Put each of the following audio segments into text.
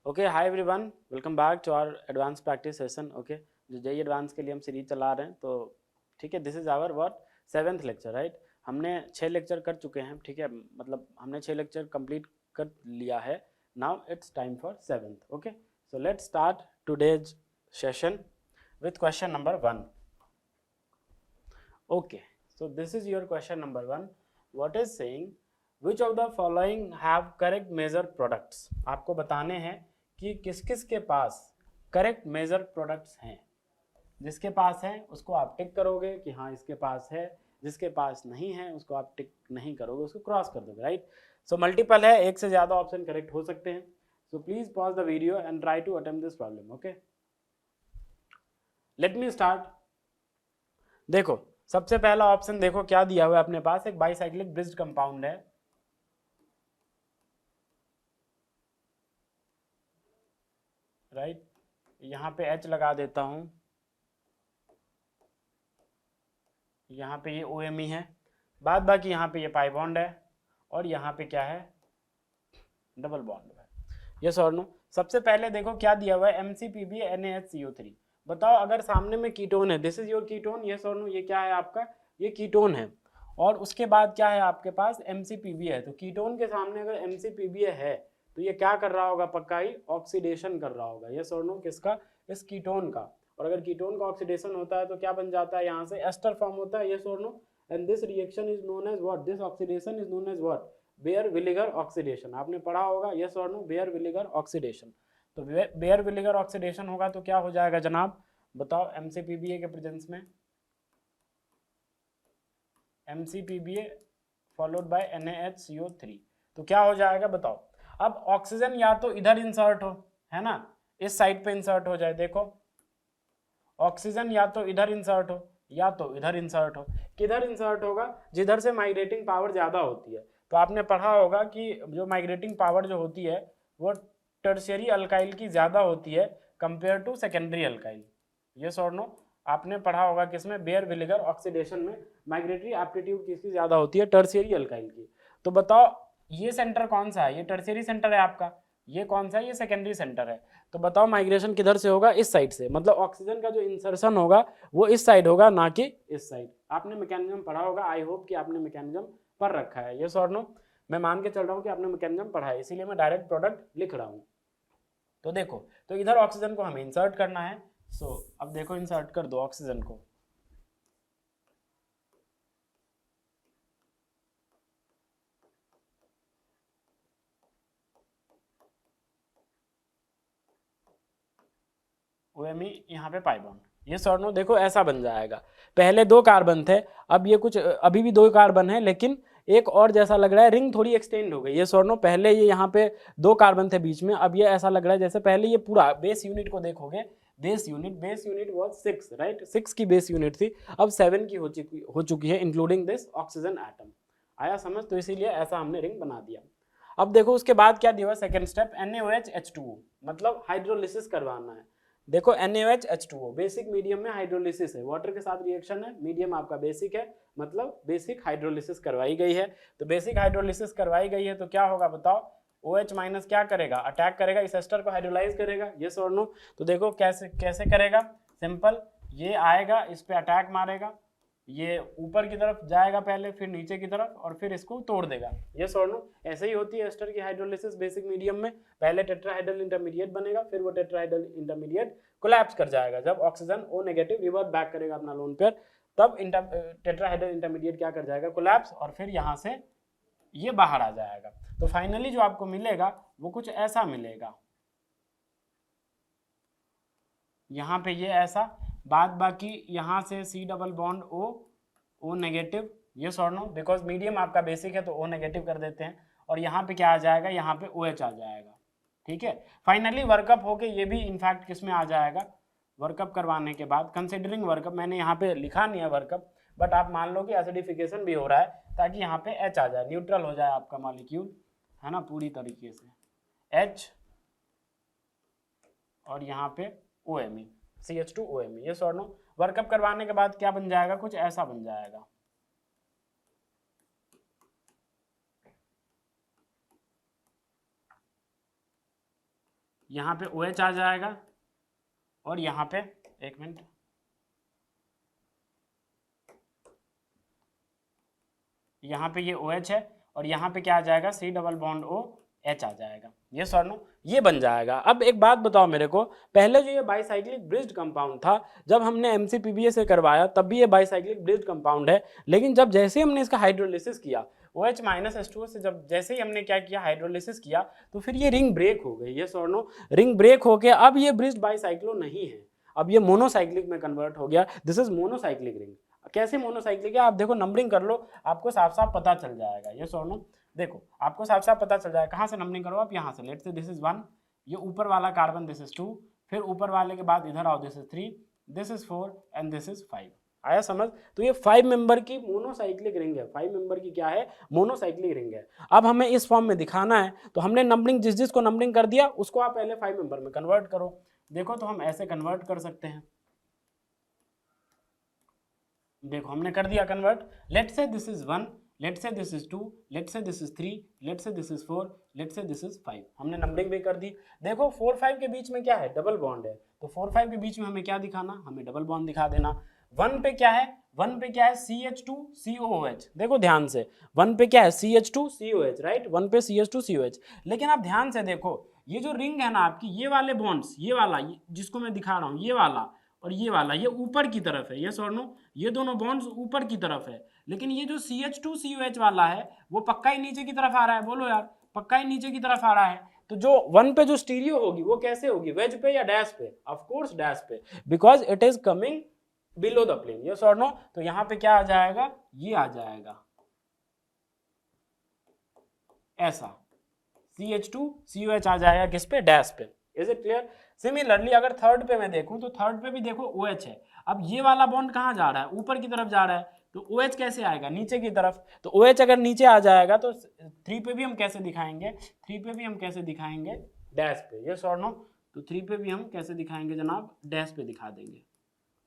Okay hi everyone, welcome back to our advance practice session. Okay, जो JEE advance के लिए हम series चला रहे हैं, तो ठीक है, this is our what 7th lecture, right. हमने 6 लेक्चर कर चुके हैं, ठीक है, मतलब हमने 6 लेक्चर कंप्लीट कर लिया है। Now it's time for 7th। Okay, so let's start today's session with question number 1। Okay, so this is your question number 1. What is saying which of the following have correct measure products? आपको बताने हैं कि किस किस के पास correct major products हैं। जिसके पास है उसको आप टिक करोगे कि हाँ इसके पास है, जिसके पास नहीं है उसको आप टिक नहीं करोगे, उसको क्रॉस कर दोगे, राइट। सो मल्टीपल है, एक से ज़्यादा ऑप्शन करेक्ट हो सकते हैं। So please pause the video and try to attempt this problem. Okay, let me start. देखो, सबसे पहला ऑप्शन देखो क्या दिया हुआ है अपने पास, एक बाईसाइक्लिक ब्रिज्ड कंपाउंड है, राइट। यहाँ पे H लगा देता हूँ, यहाँ पे ये OMe है, बाद बाकी यहाँ पे ये पाई बॉन्ड है और यहाँ पे क्या है, डबल बॉन्ड है। यस और नो। सबसे पहले देखो क्या दिया हुआ है, MCPB NaHCO3। बताओ अगर सामने में कीटोन है, this is your ketone, yes और नो, ये क्या है आपका, ये कीटोन है। और उसके बाद क्या है आपके पास, MCPB है। तो कीटोन के सामने अगर MCPB है तो ये क्या कर रहा होगा, पक्का ही ऑक्सीडेशन कर रहा होगा, यस और नो, किसका, इस कीटोन का। और अगर कीटोन का ऑक्सीडेशन होता है तो क्या बन जाता है, यहाँ से एस्टर फॉर्म होता है, यस और no. And this reaction is known as what, this oxidation is known as what, Baeyer विनेगर ऑक्सीडेशन। आपने पढ़ा होगा, यस और नो, बेयर विनेगर ऑक्सीडेशन। तो बेयर विनेगर ऑक्सीडेशन होगा तो क्या हो जाएगा जनाब, बताओ, MCPBA के प्रेजेंस में, MCPBA फॉलोड बाय NaHCO3, तो क्या हो जाएगा बताओ। अब ऑक्सीजन या तो इधर इंसर्ट हो, है ना, इस साइड पे इंसर्ट हो जाए, देखो ऑक्सीजन या तो इधर इंसर्ट हो या तो इधर इंसर्ट हो। किधर इंसर्ट होगा, जिधर से माइग्रेटिंग पावर ज्यादा होती है। तो आपने पढ़ा होगा कि जो माइग्रेटिंग पावर जो होती है वो टर्शियरी अल्काइल की ज्यादा होती है compare to secondary alkyl, yes और नो। आपने पढ़ा होगा किसमें, बेयर विनेगर ऑक्सीडेशन में माइग्रेटरी एप्टीट्यूड किसकी ज्यादा होती है, टर्शियरी अल्काइल की। तो बताओ ये सेंटर कौन सा है, ये टर्शियरी सेंटर है आपका, ये कौन सा है, ये सेकेंडरी सेंटर है। तो बताओ माइग्रेशन किधर से होगा, इस साइड से, मतलब ऑक्सीजन का जो इंसर्शन होगा वो इस साइड होगा, ना कि इस साइड। आपने मैकेनिज्म पढ़ा होगा, आई होप कि आपने मैकेनिज्म पढ़ रखा है, यस और नो। मैं मान के चल रहा हूँ कि आपने मैकेनिज्म पढ़ा है, इसीलिए मैं डायरेक्ट प्रोडक्ट लिख रहा हूँ। तो देखो, तो इधर ऑक्सीजन को हमें इंसर्ट करना है। सो अब देखो इंसर्ट कर दो ऑक्सीजन को, OMe यहाँ पे पाई बॉन्ड, ये सॉर्ट नो, देखो ऐसा बन जाएगा। पहले 2 कार्बन थे, अब ये कुछ अभी भी 2 कार्बन है, लेकिन एक और जैसा लग रहा है, रिंग थोड़ी एक्सटेंड हो गई, ये सॉर्ट नो। पहले ये यहाँ पे 2 कार्बन थे बीच में, अब ये ऐसा लग रहा है जैसे पहले ये पूरा बेस यूनिट को देखोगे, बेस यूनिट वॉज 6, राइट, 6 की बेस यूनिट थी, अब 7 की हो चुकी है, इंक्लूडिंग दिस ऑक्सीजन एटम। आया समझ, तो इसीलिए ऐसा हमने रिंग बना दिया। अब देखो उसके बाद क्या दिया, सेकंड स्टेप, NaOH H2O, मतलब हाइड्रोलिसिस करवाना है। देखो NaOH H2O बेसिक मीडियम में हाइड्रोलिसिस है, वाटर के साथ रिएक्शन है, मीडियम आपका बेसिक है, मतलब बेसिक हाइड्रोलिसिस करवाई गई है। तो बेसिक हाइड्रोलिसिस करवाई गई है तो क्या होगा बताओ, OH माइनस क्या करेगा, अटैक करेगा, इस एस्टर को हाइड्रोलाइज करेगा, यस और नो। तो देखो कैसे कैसे करेगा, सिंपल, ये आएगा इस पे अटैक मारेगा, ये ऊपर की तरफ जाएगा पहले, फिर नीचे की तरफ, और फिर इसको तोड़ देगा, यस और नो। ऐसे ही होती है एस्टर की हाइड्रोलिसिस बेसिक मीडियम में, पहले टेट्राहाइड्रल इंटरमीडिएट बनेगा, फिर वो टेट्राहाइड्रल इंटरमीडिएट कोलैप्स कर जाएगा, जब oxygen O negative revert back करेगा अपना लोन पेयर, तब टेट्राहाइड्रल इंटरमीडिएट क्या कर जाएगा, कोलैप्स, और फिर यहाँ से ये बाहर आ जाएगा। तो फाइनली जो आपको मिलेगा वो कुछ ऐसा मिलेगा, यहाँ पे ये ऐसा, बाद बाकी यहाँ से C double bond O negative, yes और नो, बिकॉज मीडियम आपका बेसिक है तो O नेगेटिव कर देते हैं, और यहाँ पे क्या आ जाएगा, यहाँ पे OH आ जाएगा, ठीक है। फाइनली वर्कअप होके ये भी इनफैक्ट किस में आ जाएगा, वर्कअप करवाने के बाद, कंसिडरिंग वर्कअप, मैंने यहाँ पे लिखा नहीं है वर्कअप, बट आप मान लो कि एसिडिफिकेशन भी हो रहा है, ताकि यहाँ पे H आ जाए, न्यूट्रल हो जाए आपका मॉलिक्यूल, है ना, पूरी तरीके से H, और यहाँ पे OMe, CH2OMe, ये और नो। वर्कअप करवाने के बाद क्या बन जाएगा, कुछ ऐसा बन जाएगा, यहाँ पे OH आ जाएगा, और यहाँ पे एक मिनट, यहाँ पे ये OH है, और यहाँ पे क्या आ जाएगा, C डबल बॉन्ड OH आ जाएगा। ये सर नो, ये बन जाएगा। अब एक बात बताओ मेरे को, पहले जो ये बाईसाइक्लिक ब्रिज्ड कंपाउंड था, जब हमने MCPBA से करवाया तब भी ये बाईसाइक्लिक ब्रिज्ड कंपाउंड है, लेकिन जब जैसे हमने इसका हाइड्रोलिसिस किया OH माइनस H2O से, जब जैसे ही हमने क्या किया, हाइड्रोलिसिस किया, तो फिर ये रिंग ब्रेक हो गई। ये सर नो, रिंग ब्रेक होके अब ये ब्रिज्ड बाईसाइक्लो नहीं है, अब ये मोनोसाइक्लिक में कन्वर्ट हो गया। This is monocyclic ring. कैसे मोनोसाइक्लिक है, आप देखो नंबरिंग कर लो, आपको साफ साफ पता चल जाएगा। ये सर नो, देखो आपको साफ साफ पता चल जाएगा। कहाँ से नंबरिंग करो आप, यहाँ से। लेट्स से दिस इज 1, ये ऊपर वाला कार्बन दिस इज 2, फिर ऊपर वाले के बाद इधर आओ, this is 3, this is 4 and this is 5। आया समझ? तो ये 5 मेंबर की मोनोसाइक्लिक रिंग है। 5 मेंबर की क्या है, मोनोसाइक्लिक रिंग है। अब हमें इस फॉर्म में दिखाना है, तो हमने नंबरिंग जिस जिस को नंबरिंग कर दिया उसको आप पहले 5 मेंबर में कन्वर्ट करो। देखो तो हम ऐसे कन्वर्ट कर सकते हैं। देखो हमने कर दिया convert. Let's say this is 1, let's say this is 2, let's say this is 3, let's say this is 4, let's say this is 5। हमने नंबरिंग भी कर दी। देखो 4 5 के बीच में क्या है, डबल बॉन्ड है, तो 4 5 के बीच में हमें क्या दिखाना, हमें डबल बॉन्ड दिखा देना। 1 पे क्या है, 1 पे क्या है, CH2COOH। देखो ध्यान से, 1 पे क्या है, CH2COH, राइट, 1 पे CH2COH। लेकिन आप ध्यान से देखो, ये जो रिंग है ना आपकी, ये वाले बॉन्ड्स, ये वाला जिसको मैं दिखा रहा हूँ, ये वाला और ये वाला, ये ऊपर की तरफ है। यस और नो, ये दोनों बॉन्ड्स ऊपर की तरफ है। लेकिन ये जो CH2COH वाला है वो पक्का ही नीचे की तरफ आ रहा है। बोलो यार, पक्का ही नीचे की तरफ आ रहा है। तो जो 1 पे जो स्टीरियो होगी वो कैसे होगी, वेज पे या डैश पे? ऑफ कोर्स डैश पे, because it is coming below the plane. Yes और नो? तो यहां पे क्या आ जाएगा, ये आ जाएगा ऐसा, CH2COH आ जाएगा किस पे, डैश पे। Is it clear? सिमिलरली अगर थर्ड पे मैं देखूं, तो थर्ड पे भी देखो OH है। अब ये वाला बॉन्ड कहाँ जा रहा है, ऊपर की तरफ जा रहा है, तो OH कैसे आएगा, नीचे की तरफ। तो OH अगर नीचे आ जाएगा तो 3 पे भी हम कैसे दिखाएंगे, 3 पे भी हम कैसे दिखाएंगे, डैश पे। यस और नो? तो 3 पे भी हम कैसे दिखाएंगे जनाब, डैश पे दिखा देंगे।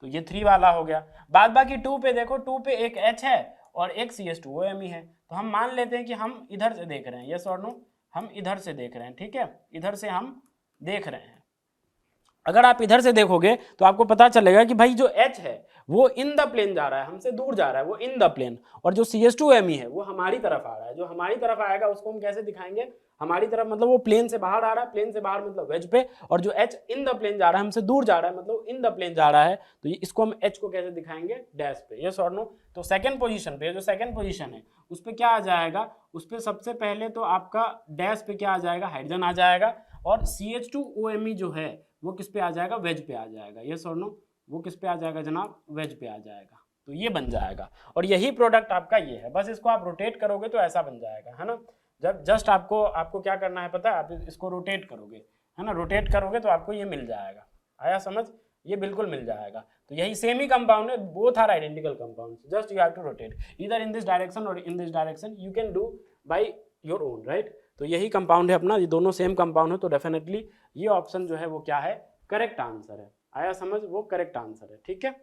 तो ये 3 वाला हो गया। बाद बाकी 2 पे देखो, 2 पे एक H है और एक CH2OMe है। तो हम मान लेते हैं कि हम इधर से देख रहे हैं। यस और नो? हम इधर से देख रहे हैं, ठीक है, इधर से हम देख रहे हैं। अगर आप इधर से देखोगे तो आपको पता चलेगा कि भाई जो H है वो इन द प्लेन जा रहा है, हमसे दूर जा रहा है, वो इन द प्लेन। और जो CH2Me है वो हमारी तरफ आ रहा है। जो हमारी तरफ आएगा उसको हम कैसे दिखाएंगे, हमारी तरफ मतलब वो प्लेन से बाहर आ रहा है, प्लेन से बाहर मतलब वेज पे। और जो H इन द प्लेन जा रहा है, हमसे दूर जा रहा है, मतलब इन द प्लेन जा रहा है, तो इसको हम H को कैसे दिखाएंगे, डैश पे। यस और नो? तो सेकंड पोजीशन पे, जो सेकंड पोजीशन है उस पर क्या आ जाएगा, उस पर सबसे पहले तो आपका डैश पे क्या आ जाएगा, हाइड्रोजन आ जाएगा। और CH2OMe जो है वो किस पे आ जाएगा, वेज पे आ जाएगा। यस और नो? वो किस पे आ जाएगा जनाब, वेज पे आ जाएगा। तो ये बन जाएगा, और यही प्रोडक्ट आपका ये है। बस इसको आप रोटेट करोगे तो ऐसा बन जाएगा, है ना। जब जस्ट आपको क्या करना है पता है, आप इसको रोटेट करोगे, है ना, रोटेट करोगे तो आपको ये मिल जाएगा। आया समझ? ये बिल्कुल मिल जाएगा। तो यही सेम ही कंपाउंड है, both are identical compound, just you have to rotate either in this direction और in this direction, you can do by your own, right. तो यही कंपाउंड है अपना, ये दोनों सेम कंपाउंड है, तो डेफिनेटली ये ऑप्शन जो है वो क्या है, करेक्ट आंसर है। आया समझ? वो करेक्ट आंसर है, ठीक है।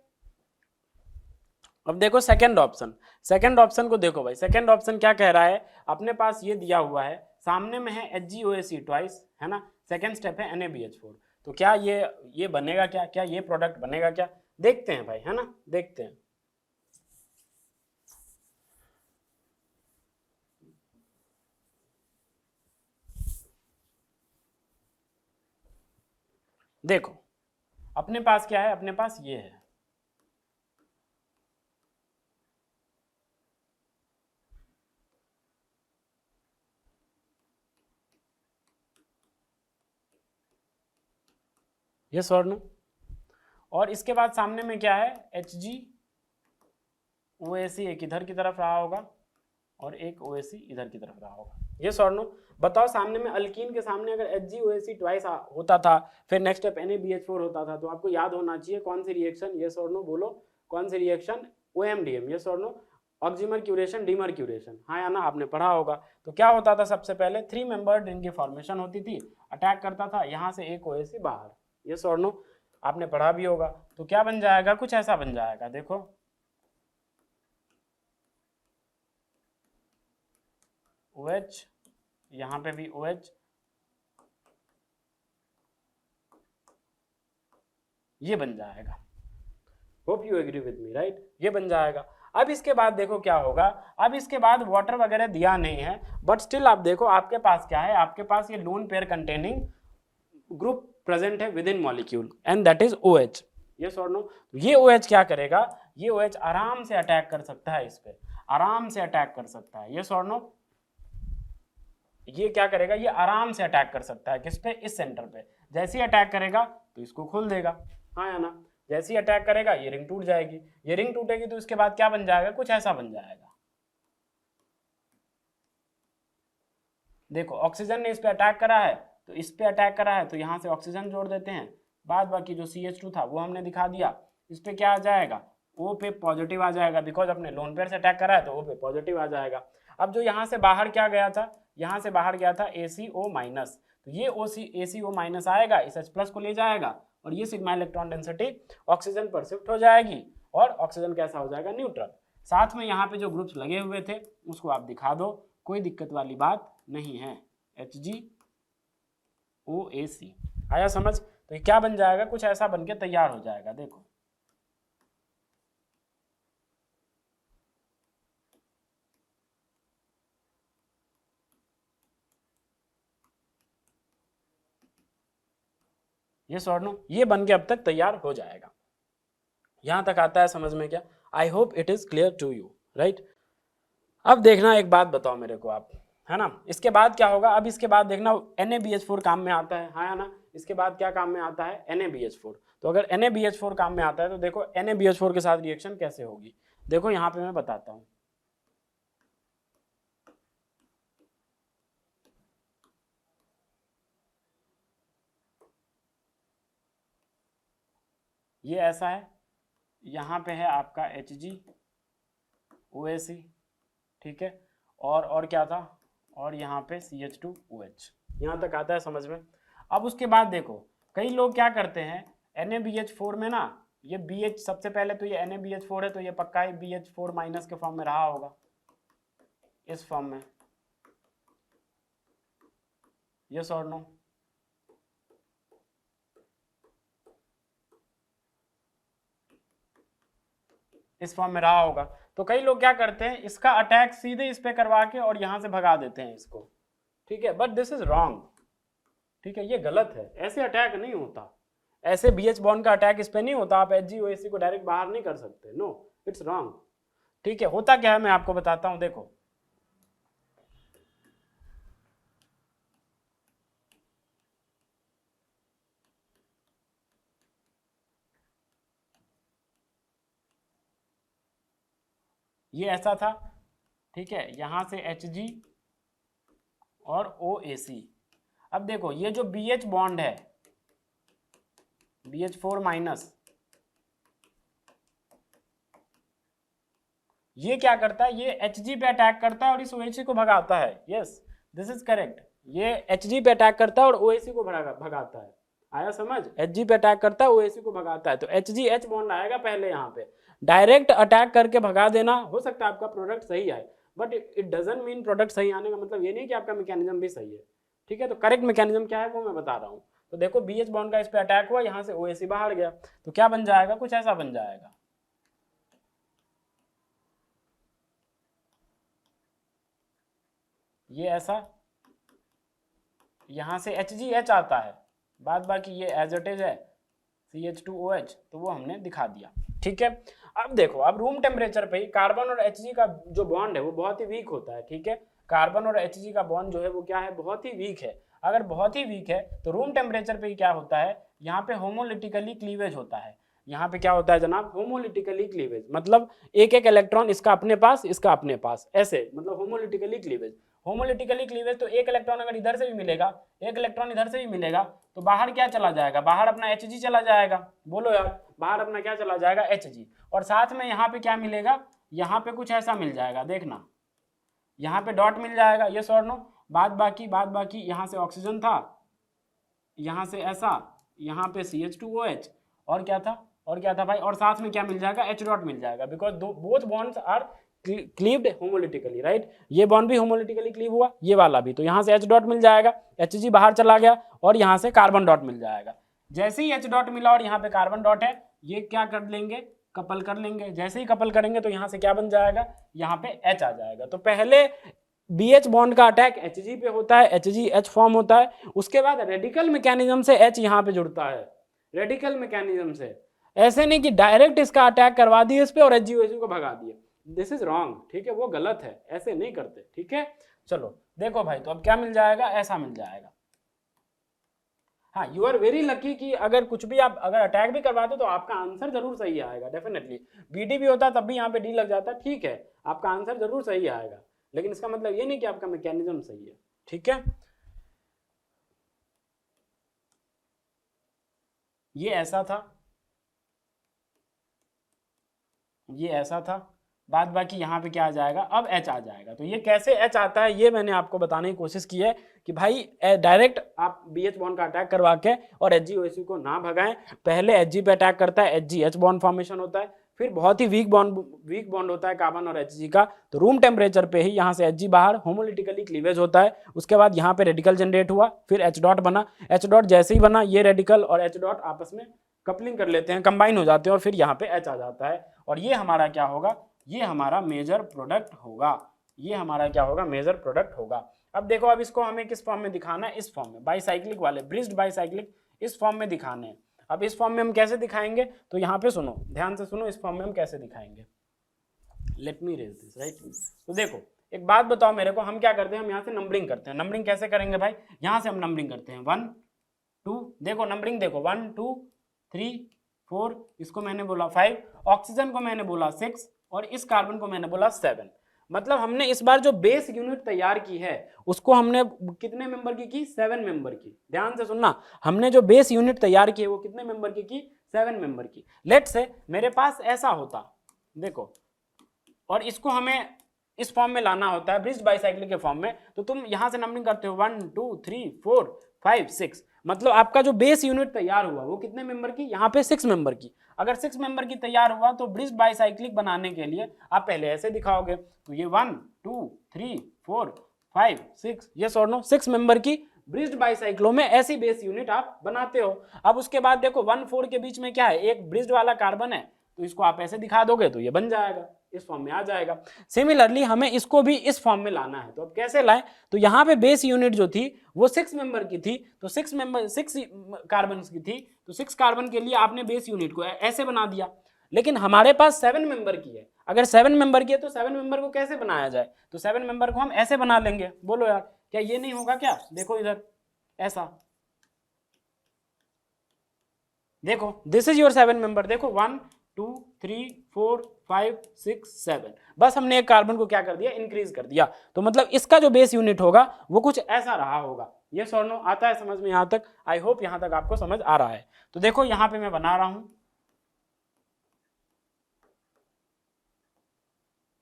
अब देखो सेकंड ऑप्शन, सेकंड ऑप्शन को देखो भाई। सेकंड ऑप्शन क्या कह रहा है, अपने पास ये दिया हुआ है, सामने में है HgOAC ट्वाइस, है ना। सेकंड स्टेप है NaBH4। तो क्या ये बनेगा, क्या ये प्रोडक्ट बनेगा क्या, देखते हैं भाई, है ना, देखते हैं। देखो अपने पास क्या है, अपने पास ये है, यस और नो। और इसके बाद सामने में क्या है, HgOAC एक इधर की तरफ रहा होगा और एक OAC इधर की तरफ रहा होगा। यस और नो? बताओ, सामने में अल्कीन के सामने अगर HgOAC ट्वाइस होता था, फिर नेक्स्ट स्टेप NaBH4 होता था, तो आपको याद होना चाहिए कौन सी रिएक्शन। यस और नो बोलो, कौन सी रिएक्शन, OMDM। यस और नो? ऑक्सीमर्क्यूरेशन डीमर्क्यूरेशन, हाँ या ना, आपने पढ़ा होगा। तो क्या होता था, सबसे पहले 3 मेंबर्ड रिंग की फॉर्मेशन होती थी, अटैक करता था यहाँ से एक OAC बाहर। यस और नो? आपने पढ़ा भी होगा। तो क्या बन जाएगा, कुछ ऐसा बन जाएगा। देखो OH, यहाँ पे भी OH, ये बन जाएगा। Hope you agree with me, right, ये बन जाएगा। अब इसके बाद देखो क्या होगा, अब इसके बाद वाटर वगैरह दिया नहीं है, बट स्टिल आप देखो आपके पास क्या है, आपके पास ये lone pair containing group present है within molecule and that is OH। Yes और नो? ये OH क्या करेगा, ये OH आराम से अटैक कर सकता है इस पे, आराम से अटैक कर सकता है। यस और नो? ये क्या करेगा, ये आराम से अटैक कर सकता है किस पे, इस सेंटर पे। जैसे ही अटैक करेगा तो इसको खोल देगा, हाँ या ना? जैसे ही अटैक करेगा ये रिंग टूट जाएगी, ये रिंग टूटेगी तो इसके बाद क्या बन जाएगा, कुछ ऐसा बन जाएगा। देखो ऑक्सीजन ने इस पे अटैक करा है तो इस पे अटैक करा है तो यहाँ से ऑक्सीजन जोड़ देते हैं, बाद बाकी जो CH2 था वो हमने दिखा दिया, इस पे क्या आ जाएगा, O पे पॉजिटिव आ जाएगा, बिकॉज अपने लोन पेयर से अटैक करा है तो O पे पॉजिटिव आ जाएगा। अब जो यहाँ से बाहर क्या गया था, यहाँ से बाहर गया था ACO माइनस, तो ये ACO माइनस आएगा, इस H प्लस को ले जाएगा और ये सिग्मा इलेक्ट्रॉन डेंसिटी ऑक्सीजन पर शिफ्ट हो जाएगी और ऑक्सीजन कैसा हो जाएगा, न्यूट्रल। साथ में यहाँ पे जो ग्रुप्स लगे हुए थे उसको आप दिखा दो, कोई दिक्कत वाली बात नहीं है, HgOAC। आया समझ? तो ये क्या बन जाएगा, कुछ ऐसा बन के तैयार हो जाएगा। देखो ये सॉर्ट नो, ये बन के अब तक तैयार हो जाएगा। यहां तक आता है समझ में क्या? I hope it is clear to you, right? अब देखना, एक बात बताओ मेरे को आप, है ना, इसके बाद क्या होगा, अब इसके बाद देखना NaBH4 काम में आता है, हाँ या ना? इसके बाद क्या काम में आता है, NaBH4। तो अगर NaBH4 काम में आता है तो देखो NaBH4 के साथ रिएक्शन कैसे होगी, देखो यहाँ पे मैं बताता हूँ। ये ऐसा है, यहाँ पे है आपका HgOAC, ठीक है, और क्या था, और यहाँ पे CH2OH। यहाँ तक आता है समझ में? अब उसके बाद देखो कई लोग क्या करते हैं, NaBH4 में ना ये BH, सबसे पहले तो ये NaBH4 है तो ये पक्का ही BH4 माइनस के फॉर्म में रहा होगा, इस फॉर्म में, यस और नो? इस फॉर्म में रहा होगा। तो कई लोग क्या करते हैं, इसका अटैक सीधे इस पे करवा के और यहां से भगा देते हैं इसको, ठीक है, बट दिस इज रॉन्ग, ठीक है, ये गलत है, ऐसे अटैक नहीं होता, ऐसे BH बॉन्ड का अटैक इस पे नहीं होता, आप HgOAC को डायरेक्ट बाहर नहीं कर सकते, नो, इट्स रॉन्ग, ठीक है। होता क्या है मैं आपको बताता हूं, देखो ये ऐसा था, ठीक है, यहां से Hg और OAC। अब देखो ये जो BH बॉन्ड है, BH4 माइनस, ये क्या करता है, ये Hg पे अटैक करता है और इस OAC को भगाता है, यस दिस इज करेक्ट, ये Hg पे अटैक करता है और OAC को भगाता है, आया समझ? Hg पे अटैक करता है, OAC को भगाता है, तो HgH बॉन्ड आएगा पहले यहाँ पे, डायरेक्ट अटैक करके भगा देना, हो सकता है आपका प्रोडक्ट सही आए, but it doesn't mean product सही आने का मतलब ये नहीं कि आपका मैकेनिज्म भी सही है, ठीक है। तो करेक्ट मैकेनिज्म क्या है वो मैं बता रहा हूँ। तो देखो BH बॉन्ड का इस पे अटैक हुआ, यहाँ से OAC बाहर गया, तो क्या बन जाएगा, कुछ ऐसा बन जाएगा, ये ऐसा, यहाँ से HgH आता है, बाद बाकी ये एज इट इज है CH2OH, तो वो हमने दिखा दिया, ठीक है। अब देखो, अब रूम टेम्परेचर पे ही कार्बन और Hg का जो बॉन्ड है वो बहुत ही वीक होता है, ठीक है, कार्बन और Hg का बॉन्ड जो है वो क्या है, बहुत ही वीक है। अगर बहुत ही वीक है तो रूम टेम्परेचर पे ही क्या होता है, यहाँ पे होमोलिटिकली क्लीवेज होता है, यहाँ पे क्या होता है जनाब, होमोलिटिकली क्लीवेज, मतलब एक एक इलेक्ट्रॉन इसका अपने पास, इसका अपने पास, ऐसे, मतलब होमोलिटिकली क्लीवेज। होमोलिटिकली क्लीवेज तो एक इलेक्ट्रॉन अगर इधर से भी मिलेगा, एक इलेक्ट्रॉन इधर से भी मिलेगा, तो बाहर क्या चला जाएगा, बाहर अपना Hg चला जाएगा, बोलो यार, बाहर अपना क्या चला जाएगा, Hg, और साथ में यहाँ पे क्या मिलेगा, यहाँ पे कुछ ऐसा मिल जाएगा, देखना यहाँ पे डॉट मिल जाएगा, यस और नो? बाद बाकी यहाँ से ऑक्सीजन था, यहाँ से ऐसा, यहाँ पे CH2OH, और क्या था भाई, और साथ में क्या मिल जाएगा, H डॉट मिल जाएगा, because both bonds are cleaved homolytically, right, ये बॉन्ड भी होमोलिटिकली क्लीव हुआ, ये वाला भी, तो यहाँ से H डॉट मिल जाएगा, Hg बाहर चला गया और यहाँ से कार्बन डॉट मिल जाएगा, जैसे ही H डॉट मिला और यहाँ पे कार्बन डॉट है, ये क्या कर लेंगे, कपल कर लेंगे। जैसे ही कपल करेंगे तो यहाँ से क्या बन जाएगा, यहाँ पे H आ जाएगा। तो पहले BH बॉन्ड का अटैक Hg पे होता है, HgH फॉर्म होता है, उसके बाद रेडिकल मैकेनिज्म से H यहाँ पे जुड़ता है, रेडिकल मैकेनिज्म से। ऐसे नहीं कि डायरेक्ट इसका अटैक करवा दिए इस पे और HgOH को भगा दिए, दिस इज रॉन्ग, ठीक है, वो गलत है, ऐसे नहीं करते, ठीक है। चलो देखो भाई, तो अब क्या मिल जाएगा, ऐसा मिल जाएगा। हाँ, यू आर वेरी लकी कि अगर कुछ भी आप अगर अटैक भी करवाते तो आपका आंसर जरूर सही आएगा, डेफिनेटली। BD भी होता तब भी यहाँ पे D लग जाता, ठीक है, आपका आंसर जरूर सही आएगा, लेकिन इसका मतलब ये नहीं कि आपका मैकेनिज्म सही है, ठीक है। ये ऐसा था, ये ऐसा था, बाद बाकी यहाँ पे क्या आ जाएगा, अब H आ जाएगा। तो ये कैसे H आता है ये मैंने आपको बताने की कोशिश की है कि भाई डायरेक्ट आप BH बॉन्ड का अटैक करवा के और HgOH को ना भगाएं, पहले Hg पे अटैक करता है, HgH बॉन्ड फॉर्मेशन होता है, फिर बहुत ही वीक बॉन्ड होता है कार्बन और Hg का, तो रूम टेम्परेचर पे ही यहाँ से Hg बाहर होमोलिटिकली क्लीवेज होता है, उसके बाद यहाँ पे रेडिकल जनरेट हुआ, फिर H डॉट बना, H डॉट जैसे ही बना ये रेडिकल और H डॉट आपस में कपलिंग कर लेते हैं, कंबाइन हो जाते हैं और फिर यहाँ पे H आ जाता है, और ये हमारा क्या होगा, ये हमारा मेजर प्रोडक्ट होगा, ये हमारा क्या होगा, मेजर प्रोडक्ट होगा। अब देखो, अब इसको हमें किस फॉर्म में दिखाना है, इस फॉर्म में, बाईसाइक्लिक वाले, ब्रिज्ड बाईसाइक्लिक इस फॉर्म में दिखाने हैं। अब इस फॉर्म में हम कैसे दिखाएंगे, तो यहाँ पे सुनो, ध्यान से सुनो, इस फॉर्म में हम कैसे दिखाएंगे, let me raise this, right. तो देखो एक बात बताओ मेरे को, हम क्या करते हैं, हम यहाँ से नंबरिंग करते हैं। नंबरिंग कैसे करेंगे भाई, यहाँ से हम नंबरिंग करते हैं 1 2, देखो नंबरिंग देखो 1 2 3 4, इसको मैंने बोला 5, ऑक्सीजन को मैंने बोला 6 और इस कार्बन को मैंने बोला 7। मतलब हमने इस बार जो बेस यूनिट तैयार की है उसको हमने कितने मेंबर की 7 मेंबर की। ध्यान से सुनना, हमने जो बेस यूनिट तैयार की है वो कितने मेंबर की 7 मेंबर की। लेट से मेरे पास ऐसा होता, देखो, और इसको हमें इस फॉर्म में लाना होता है, ब्रिज्ड बाईसाइक्लिक के फॉर्म में, तो तुम यहां से नंबरिंग करते हो 1 2 3 4 5 6, मतलब आपका जो बेस यूनिट तैयार हुआ वो कितने मेंबर की, यहाँ पे 6 मेंबर की। अगर 6 मेंबर की तैयार हुआ तो ब्रिज्ड बाईसाइक्लिक बनाने के लिए आप पहले ऐसे दिखाओगे, तो ये 1 2 3 4 5 6, ये सोनो 6 मेंबर की ब्रिज्ड बाईसाइक्लो में ऐसी बेस यूनिट आप बनाते हो। अब उसके बाद देखो 1 4 के बीच में क्या है, एक ब्रिज्ड वाला कार्बन है, तो इसको आप ऐसे दिखा दोगे तो ये बन जाएगा, इस फॉर्म में आ जाएगा। सिमिलरली हमें इसको भी इस फॉर्म में लाना है, तो अब कैसे लाएं, तो यहाँ पे बेस यूनिट जो थी वो 6 मेंबर की थी, तो 6 कार्बन की थी, तो 6 कार्बन के लिए आपने बेस यूनिट को ऐसे बना दिया। लेकिन हमारे पास 7 मेंबर की है, अगर 7 मेंबर की है तो 7 मेंबर को कैसे बनाया जाए, तो 7 मेंबर को हम ऐसे बना लेंगे। बोलो यार, क्या ये नहीं होगा क्या, देखो इधर ऐसा, देखो दिस इज योर 7 मेंबर, देखो 1 2 3 4 5 6 7, बस हमने एक कार्बन को क्या कर दिया, इंक्रीज कर दिया। तो मतलब इसका जो बेस यूनिट होगा वो कुछ ऐसा रहा होगा। ये सॉर्नो आता है समझ में, यहां तक, आई होप यहां तक आपको समझ आ रहा है। तो देखो यहां पे मैं बना रहा हूं,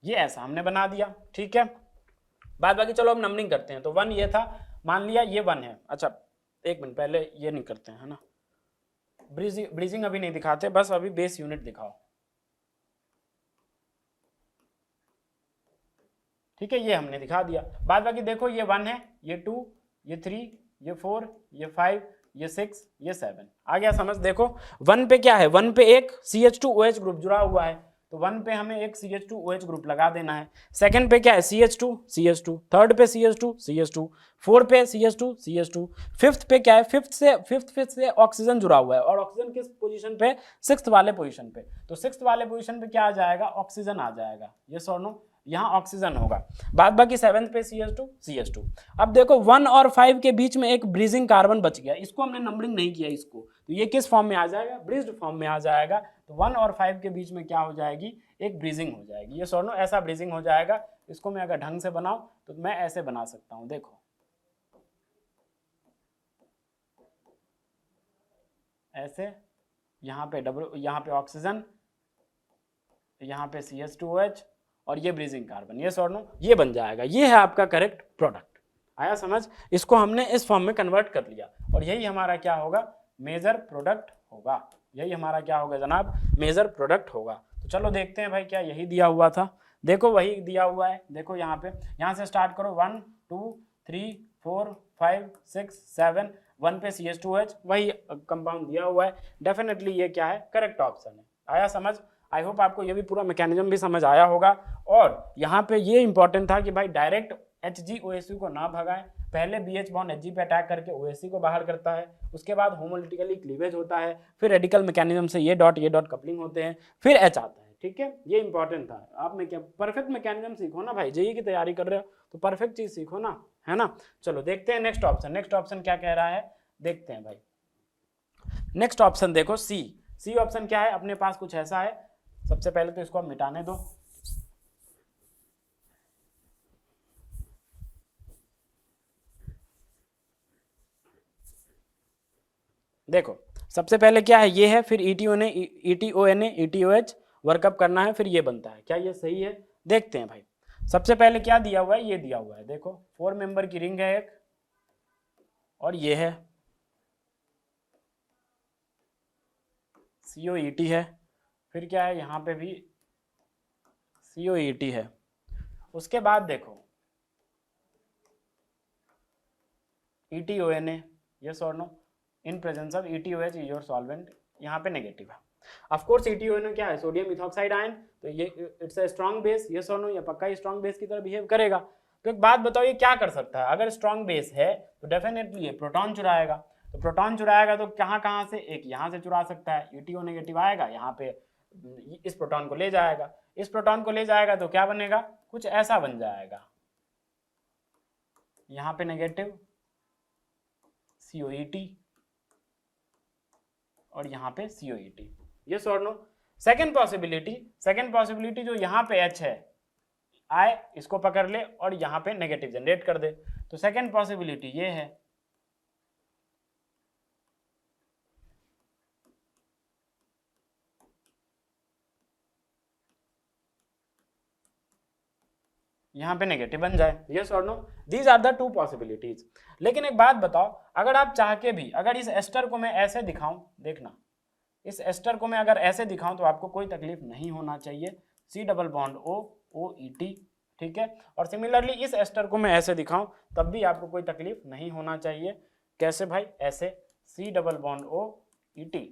ये ऐसा हमने बना दिया, ठीक है। बाद बाकी चलो हम नंबरिंग करते हैं। तो 1 ये था, मान लिया ये 1 है। अच्छा एक मिनट, पहले ये नहीं करते हैं, है ना, ब्रीजिंग अभी नहीं दिखाते, बस अभी बेस यूनिट दिखाओ, ठीक है, ये हमने दिखा दिया। बाद बाकी देखो ये 1 है, ये 2, ये 3, ये 4, ये 5, ये 6, ये 7, आ गया समझ। देखो 1 पे क्या है, 1 पे एक CH2OH ग्रुप जुड़ा हुआ है, तो 1 पे हमें एक CH2OH ग्रुप लगा देना है। सेकंड पे क्या है, CH2, थर्ड पे CH2, फोर्थ पे CH2, फिफ्थ पे क्या है, फिफ्थ से ऑक्सीजन जुड़ा हुआ है, और ऑक्सीजन किस पोजीशन पे, 6th वाले पोजीशन पे, तो 6th वाले पोजीशन पे क्या आ जाएगा, ऑक्सीजन आ जाएगा, ये सोनो यहाँ ऑक्सीजन होगा। बाद बाकी 7th पे CH2। अब देखो 1 और 5 के बीच में एक ब्रीजिंग कार्बन बच गया, इसको हमने नंबरिंग नहीं किया इसको, तो ये किस फॉर्म में आ जाएगा, ब्रिज्ड फॉर्म में आ जाएगा। तो 1 और 5 के बीच में क्या हो जाएगी, एक ब्रीजिंग हो जाएगी, ये सोनो ऐसा ब्रीजिंग हो जाएगा। इसको मैं अगर ढंग से बनाऊं तो मैं ऐसे बना सकता हूं, देखो ऐसे, यहाँ पे ऑक्सीजन, यहाँ पे CH2OH और ये ब्रीजिंग कार्बन, ये सोनो ये बन जाएगा। ये है आपका करेक्ट प्रोडक्ट, आया समझ। इसको हमने इस फॉर्म में कन्वर्ट कर लिया और यही हमारा क्या होगा, मेजर प्रोडक्ट होगा। यही हमारा क्या होगा जनाब, मेजर प्रोडक्ट होगा। तो चलो देखते हैं भाई क्या यही दिया हुआ था। देखो वही दिया हुआ है, देखो यहाँ पे, यहाँ से स्टार्ट करो 1 2 3 4 5 6 7, 1 पे CH2H, वही कंपाउंड दिया हुआ है, डेफिनेटली ये क्या है, करेक्ट ऑप्शन है। आया समझ? आई होप आपको ये भी पूरा मैकेनिज्म भी समझ आया होगा। और यहाँ पे ये इंपॉर्टेंट था कि भाई डायरेक्ट HgOSU को ना भगाएं, पहले BH बॉन्ड Hg पे अटैक करके OSC को बाहर करता है, उसके बाद होमोलिटिकली क्लीवेज होता है, फिर रेडिकल मैकेनिज्म से ये डॉट कपलिंग होते हैं, फिर H आता है। ठीक है, ये इंपॉर्टेंट था। आप में क्या परफेक्ट मैकेनिज्म सीखो ना भाई, जेईई की तैयारी कर रहे हो तो परफेक्ट चीज सीखो ना, है ना। चलो देखते हैं नेक्स्ट ऑप्शन। नेक्स्ट ऑप्शन क्या कह रहा है, देखते हैं भाई। नेक्स्ट ऑप्शन देखो, सी ऑप्शन क्या है, अपने पास कुछ ऐसा है। सबसे पहले तो इसको आप मिटाने दो। देखो सबसे पहले क्या है, ये है, फिर ETONA ETOH वर्कअप करना है, फिर ये बनता है। क्या ये सही है? देखते हैं भाई। सबसे पहले क्या दिया हुआ है, ये दिया हुआ है, देखो 4 मेंबर की रिंग है एक, और ये है COET है, फिर क्या है, यहाँ पे भी COET है। उसके बाद देखो ETONA, यस और no, in presence of ETOH is your solvent, यहाँ पे नेगेटिव है। ऑफ कोर्स ETONA क्या है, सोडियम इथॉक्साइड आयन, तो ये it's a strong base, yes और नो, ये पक्का स्ट्रॉन्ग बेस की तरह बिहेव करेगा। तो एक बात बताओ, ये क्या कर सकता है, अगर स्ट्रॉन्ग बेस है तो डेफिनेटली ये प्रोटॉन चुराएगा, तो प्रोटॉन चुराएगा तो कहाँ से, एक यहाँ से चुरा सकता है, ETO नेगेटिव आएगा, यहाँ पे इस प्रोटॉन को ले जाएगा, इस प्रोटॉन को ले जाएगा तो क्या बनेगा, कुछ ऐसा बन जाएगा, यहाँ पे नेगेटिव COET और यहाँ पे COET, यस और नो। सेकेंड पॉसिबिलिटी जो यहाँ पे H है, आए इसको पकड़ ले और यहाँ पे नेगेटिव जनरेट कर दे, तो सेकेंड पॉसिबिलिटी ये है। यहाँ पे नेगेटिव बन जाए, यस और no, these are the 2 possibilities. लेकिन एक बात बताओ, अगर आप चाह के भी, अगर इस एस्टर को मैं ऐसे दिखाऊं, देखना इस एस्टर को मैं अगर ऐसे दिखाऊं तो आपको कोई तकलीफ नहीं होना चाहिए, C double bond O OET, ठीक है। और सिमिलरली इस एस्टर को मैं ऐसे दिखाऊं तब भी आपको कोई तकलीफ नहीं होना चाहिए। कैसे भाई, ऐसे C double bond O ET।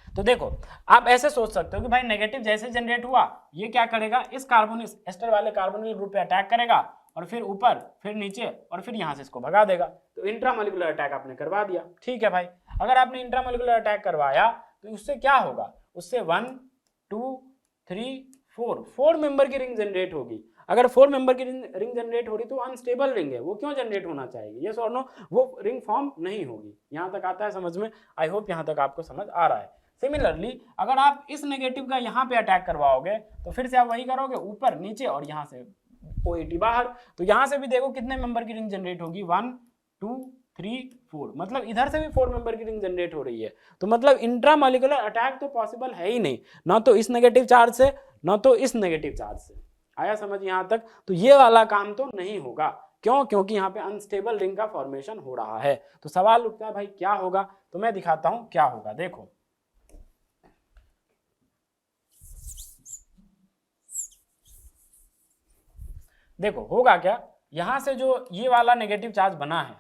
तो देखो आप ऐसे सोच सकते हो कि भाई नेगेटिव जैसे जनरेट हुआ, ये क्या करेगा, इस कार्बन, इस एस्टर वाले कार्बोनिल ग्रुप पे अटैक करेगा, और फिर ऊपर, फिर नीचे, और फिर यहाँ से इसको भगा देगा। तो इंट्रामोलिकुलर अटैक आपने करवा दिया, ठीक है भाई। अगर आपने इंट्रामोलिकुलर अटैक करवाया तो उससे क्या होगा, उससे 1 2 3 4 मेंबर की रिंग जनरेट होगी। अगर 4 मेंबर की रिंग जनरेट हो रही तो अनस्टेबल रिंग है, वो क्यों जनरेट होना चाहिए, यस और नो, वो रिंग फॉर्म नहीं होगी। यहाँ तक आता है समझ में? आई होप यहाँ तक आपको समझ आ रहा है। सिमिलरली अगर आप इस नेगेटिव का यहाँ पे अटैक करवाओगे तो फिर से आप वही करोगे, ऊपर नीचे और यहाँ से OET बाहर। तो यहाँ से भी देखो कितने मेंबर की रिंग जनरेट होगी, 1 2 3 4, मतलब इधर से भी 4 मेंबर की रिंग जनरेट हो रही है। तो मतलब इंट्रामोलिकुलर अटैक तो पॉसिबल है ही नहीं, ना तो इस नेगेटिव चार्ज से, ना तो इस नेगेटिव चार्ज से। आया समझ यहाँ तक? तो ये वाला काम तो नहीं होगा। क्यों? क्योंकि यहाँ पे अनस्टेबल रिंग का फॉर्मेशन हो रहा है। तो सवाल उठता है भाई क्या होगा, तो मैं दिखाता हूं क्या होगा। देखो देखो होगा क्या, यहां से जो ये वाला नेगेटिव चार्ज बना है,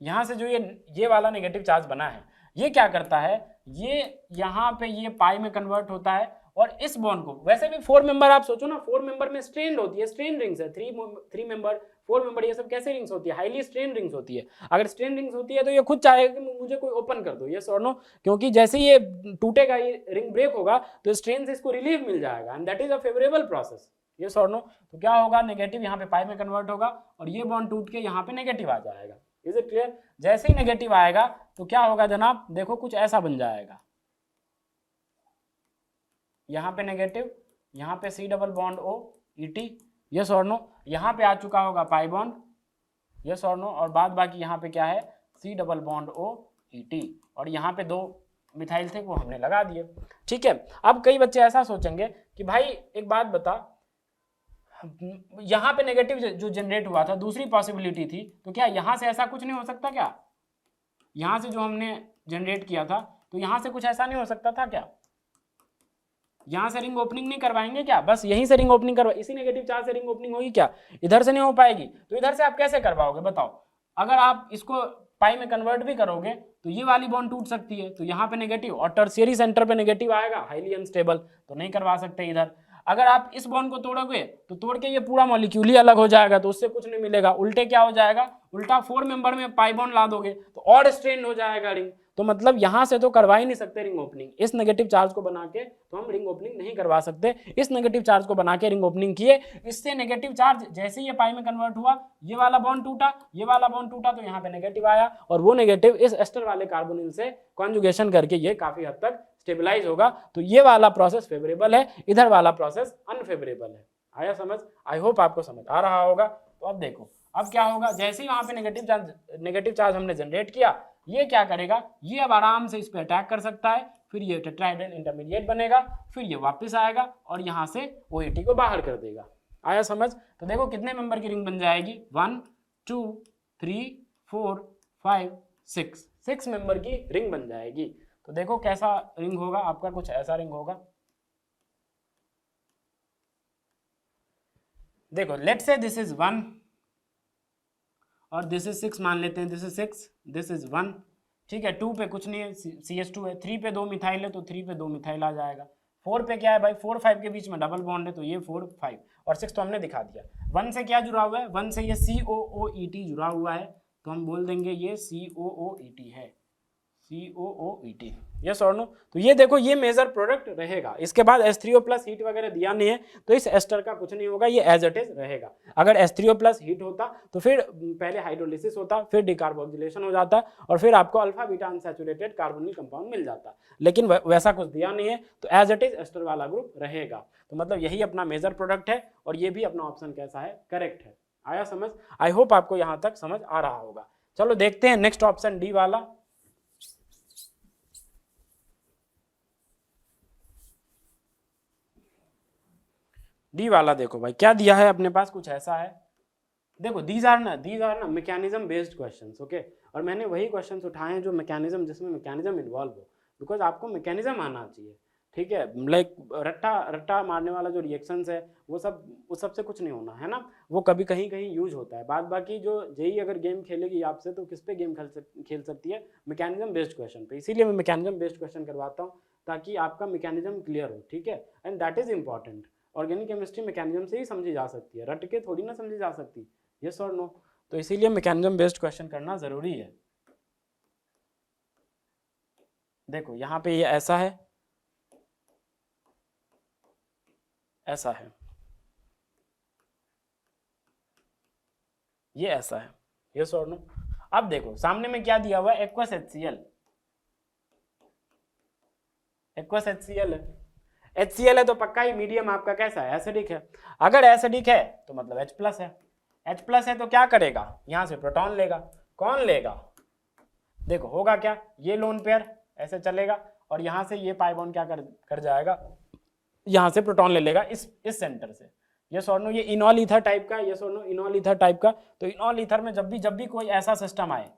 यहां से जो ये वाला नेगेटिव चार्ज बना है, ये क्या करता है, ये यहाँ पे ये पाई में कन्वर्ट होता है, और इस बॉन्ड को, वैसे भी 4 मेंबर आप सोचो ना, 4 मेंबर में स्ट्रेन होती है, स्ट्रेन रिंग्स है, 3 मेंबर 4 मेंबर, ये सब कैसे रिंग्स होती है, हाईली स्ट्रेन रिंग्स होती है। अगर स्ट्रेन रिंग्स होती है तो ये खुद चाहेगा कि मुझे कोई ओपन कर दो, यस और नो, क्योंकि जैसे ये टूटेगा, ये रिंग ब्रेक होगा तो स्ट्रेन से इसको रिलीफ मिल जाएगा, and that is a favourable process, yes और नो। तो क्या होगा, नेगेटिव यहाँ पे पाई में कन्वर्ट होगा और ये बॉन्ड टूट के यहाँ पे नेगेटिव आ जाएगा। Is it clear? जैसे ही नेगेटिव आएगा तो क्या होगा जनाब, देखो कुछ ऐसा बन जाएगा, यहाँ पे नेगेटिव, यहाँ पे C double bond O ET, yes और नो, यहाँ पे आ चुका होगा पाई बॉन्ड, यस और नो, और बाद बाकी यहाँ पे क्या है, C double bond O ET, और यहाँ पे 2 मिथाइल थे वो हमने लगा दिए, ठीक है। अब कई बच्चे ऐसा सोचेंगे कि भाई एक बात बता, यहाँ पे नेगेटिव जो जनरेट हुआ था, दूसरी पॉसिबिलिटी थी, तो क्या यहाँ से ऐसा कुछ नहीं हो सकता क्या, यहाँ से जो हमने जनरेट किया था तो यहाँ से कुछ ऐसा नहीं हो सकता था क्या, यहाँ से रिंग ओपनिंग नहीं करवाएंगे क्या, बस यहीं से रिंग ओपनिंग करवा, इसी नेगेटिव चार्ज से रिंग ओपनिंग होगी क्या, इधर से नहीं हो पाएगी, तो इधर से आप कैसे करवाओगे बताओ। अगर आप इसको पाई में कन्वर्ट भी करोगे तो ये वाली बॉन्ड टूट सकती है, तो यहाँ पे नेगेटिव और टर्शियरी सेंटर पे नेगेटिव आएगा, हाईली अनस्टेबल, तो नहीं करवा सकते इधर। अगर आप इस बॉन्ड को तोड़ोगे तो तोड़ के ये पूरा मॉलिक्यूल ही अलग हो जाएगा, तो उससे कुछ नहीं मिलेगा, उल्टे क्या हो जाएगा, उल्टा 4 मेंबर में पाई बॉन्ड ला दोगे तो और स्ट्रेन हो जाएगा रिंग। तो मतलब यहां से तो करवा ही नहीं सकते रिंग ओपनिंग, इस नेगेटिव चार्ज को बना के तो हम रिंग ओपनिंग नहीं करवा सकते, इस नेगेटिव चार्ज को बना के रिंग ओपनिंग किए, इससे नेगेटिव चार्ज जैसे ही ये पाई में कन्वर्ट हुआ, ये वाला बॉन्ड टूटा, ये वाला बॉन्ड टूटा, तो यहाँ पे नेगेटिव आया, और वो नेगेटिव इस एस्टर वाले कार्बोनिल से कॉन्जुगेशन करके ये काफी हद तक स्टेबलाइज होगा, तो ये वाला प्रोसेस फेवरेबल है, इधर वाला प्रोसेस अनफेवरेबल है। आया समझ, आई होप आपको समझ आ रहा होगा। तो अब देखो अब क्या होगा, जैसे ही वहां पे नेगेटिव चार्ज हमने जनरेट किया, ये क्या करेगा, ये अब आराम से इस पे अटैक कर सकता है, फिर ये टेट्राहेड्रल इंटरमीडिएट बनेगा, फिर ये वापस आएगा और यहाँ से OAT को बाहर कर देगा। आया समझ। तो देखो कितने मेंबर की रिंग बन जाएगी, 1 2 3 4 5 6, 6 मेंबर की रिंग बन जाएगी। तो देखो कैसा रिंग होगा आपका, कुछ ऐसा रिंग होगा। देखो लेट से दिस इज 1 और दिस इज 6 मान लेते हैं, दिस इज 6, दिस इज 1, ठीक है। 2 पे कुछ नहीं है, CH2 है। 3 पे 2 मिथाइल है तो 3 पे 2 मिथाइल आ जाएगा। 4 पे क्या है भाई, 4 5 के बीच में डबल बॉन्ड है, तो ये 4 5 और 6 तो हमने दिखा दिया। 1 से क्या जुड़ा हुआ है, 1 से ये COOET जुड़ा हुआ है, तो हम बोल देंगे ये COOET है, COOET, यस और नो। तो ये देखो ये मेजर प्रोडक्ट रहेगा। इसके बाद H3O प्लस हीट वगैरह दिया नहीं है तो इस एस्टर का कुछ नहीं होगा, ये एज इट इज रहेगा। अगर H3O प्लस हीट होता तो फिर पहले हाइड्रोलिसिस होता, फिर डिकार्बोक्सिलेशन हो जाता और फिर आपको alpha beta unsaturated carbonyl compound मिल जाता, लेकिन वैसा कुछ दिया नहीं है, तो एज इट इज एस्टर वाला ग्रुप रहेगा। तो मतलब यही अपना मेजर प्रोडक्ट है और ये भी अपना ऑप्शन कैसा है, करेक्ट है। आया समझ, आई होप आपको यहाँ तक समझ आ रहा होगा। चलो देखते हैं नेक्स्ट ऑप्शन डी वाला। डी वाला देखो भाई क्या दिया है अपने पास, कुछ ऐसा है। देखो दीज आर ना मैकेनिज्म बेस्ड क्वेश्चंस, ओके। और मैंने वही क्वेश्चंस उठाए हैं जो मैकेनिज्म, जिसमें मैकेनिज्म इन्वॉल्व हो, बिकॉज आपको मैकेनिज्म आना चाहिए, ठीक है। लाइक रट्टा मारने वाला जो रिएक्शंस है वो सबसे कुछ नहीं होना है ना, वो कभी कहीं कहीं यूज होता है। बाद बाकी जो जेई अगर गेम खेलेगी आपसे तो किस पे गेम खेल सकती है, मैकेनिज्म बेस्ड क्वेश्चन पे। इसीलिए मैं मैकेनिज्म बेस्ड क्वेश्चन करवाता हूँ ताकि आपका मैकेनिज्म क्लियर हो, ठीक है। And that is important. Organic chemistry mechanism से ही समझी जा सकती है, रट के थोड़ी ना समझी जा सकती, यस और नो। तो इसीलिए मैकेनिज्म बेस्ड क्वेश्चन करना जरूरी है। देखो यहाँ पे ये ऐसा है, ऐसा है, ये ऐसा है, यस और नो। अब देखो सामने में क्या दिया हुआ है, एक्वस HCl, एक्वस HCl है। HCl है तो पक्का ही मीडियम आपका कैसा है, एसिडिक है। अगर एसिडिक है तो मतलब H प्लस है, H प्लस है तो क्या करेगा, यहां से प्रोटॉन लेगा। कौन लेगा, देखो होगा क्या, ये लोन पेयर ऐसे चलेगा और यहां से ये पाई बॉन्ड क्या कर जाएगा, यहां से प्रोटॉन ले लेगा इस सेंटर से। यस और नो, ये इनॉल ईथर टाइप का, यस और नो, इनॉल ईथर टाइप का। तो इनॉल ईथर में जब भी कोई ऐसा सिस्टम आए,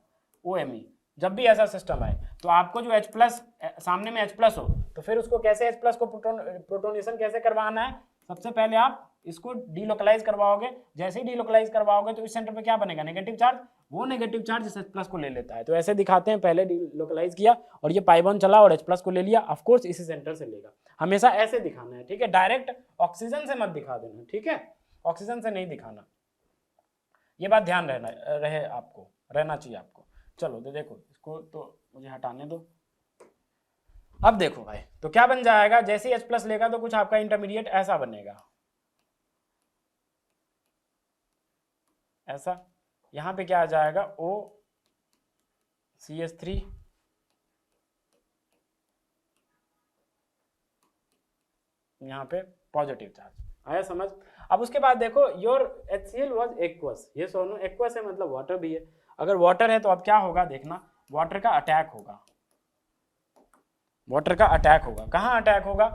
OMe, जब भी ऐसा सिस्टम आए तो आपको जो H प्लस सामने में H प्लस हो तो फिर उसको कैसे H प्लस को प्रोटोनेशन कैसे करवाना है, सबसे पहले आप इसको डीलोकलाइज करवाओगे। जैसे ही डीलोकलाइज करवाओगे तो इस सेंटर पे क्या बनेगा, नेगेटिव चार्ज, वो नेगेटिव चार्ज इस H प्लस को ले लेता है। तो ऐसे दिखाते हैं, पहले डीलोकलाइज किया और ये पाई बॉन्ड चला और H प्लस को ले लिया, ऑफ कोर्स इसी सेंटर से लेगा। हमेशा ऐसे दिखाना है, ठीक है। डायरेक्ट ऑक्सीजन से मत दिखा देना, ठीक है, ऑक्सीजन से नहीं दिखाना, ये बात ध्यान रहना चाहिए आपको। चलो तो देखो इसको तो मुझे हटाने दो। अब देखो भाई तो क्या बन जाएगा, जैसे ही H प्लस लेगा तो कुछ आपका इंटरमीडिएट ऐसा बनेगा, ऐसा। यहां पे क्या आ जाएगा, OCH3, यहाँ पे पॉजिटिव चार्ज। आया समझ। अब उसके बाद देखो योर HCl वाज एक्वस, ये सोनो एक्वस है मतलब वाटर भी है। अगर वाटर है तो अब क्या होगा देखना, वाटर का अटैक होगा, वाटर का अटैक होगा। कहाँ अटैक होगा,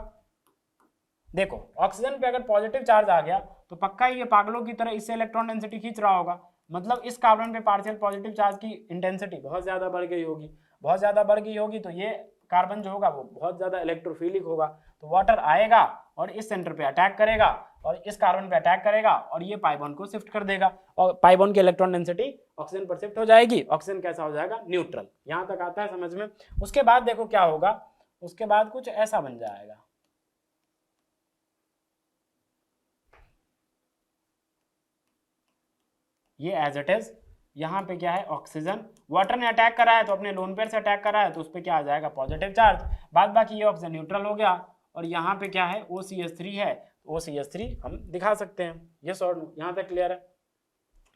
देखो ऑक्सीजन पे अगर पॉजिटिव चार्ज आ गया तो पक्का ही ये पागलों की तरह इससे इलेक्ट्रॉन डेंसिटी खींच रहा होगा, मतलब इस कार्बन पे पार्शियल पॉजिटिव चार्ज की इंटेंसिटी बहुत ज्यादा बढ़ गई होगी, बहुत ज्यादा बढ़ गई होगी। तो ये कार्बन जो होगा वो बहुत ज्यादा इलेक्ट्रोफिलिक होगा, तो वाटर आएगा और इस सेंटर पे अटैक करेगा और इस कार्बन पे अटैक करेगा और ये पाई बॉन्ड को शिफ्ट कर देगा और पाई बॉन्ड की इलेक्ट्रॉन डेंसिटी ऑक्सीजन पर शिफ्ट हो जाएगी, ऑक्सीजन कैसा हो जाएगा, न्यूट्रल। यहां तक आता है समझ में। उसके बाद देखो क्या होगा, उसके बाद कुछ ऐसा बन जाएगा, ये एज इट इज। यहाँ पे क्या है, ऑक्सीजन, वाटर ने अटैक करा है तो अपने लोन पेयर से अटैक करा है तो उस पर क्या आ जाएगा, पॉजिटिव चार्ज। बाद बाकी ये ऑक्सीजन न्यूट्रल हो गया और यहाँ पे क्या है, OCH3 है, OCH3 हम दिखा सकते हैं। ये सॉर्ट यहाँ तक क्लियर है,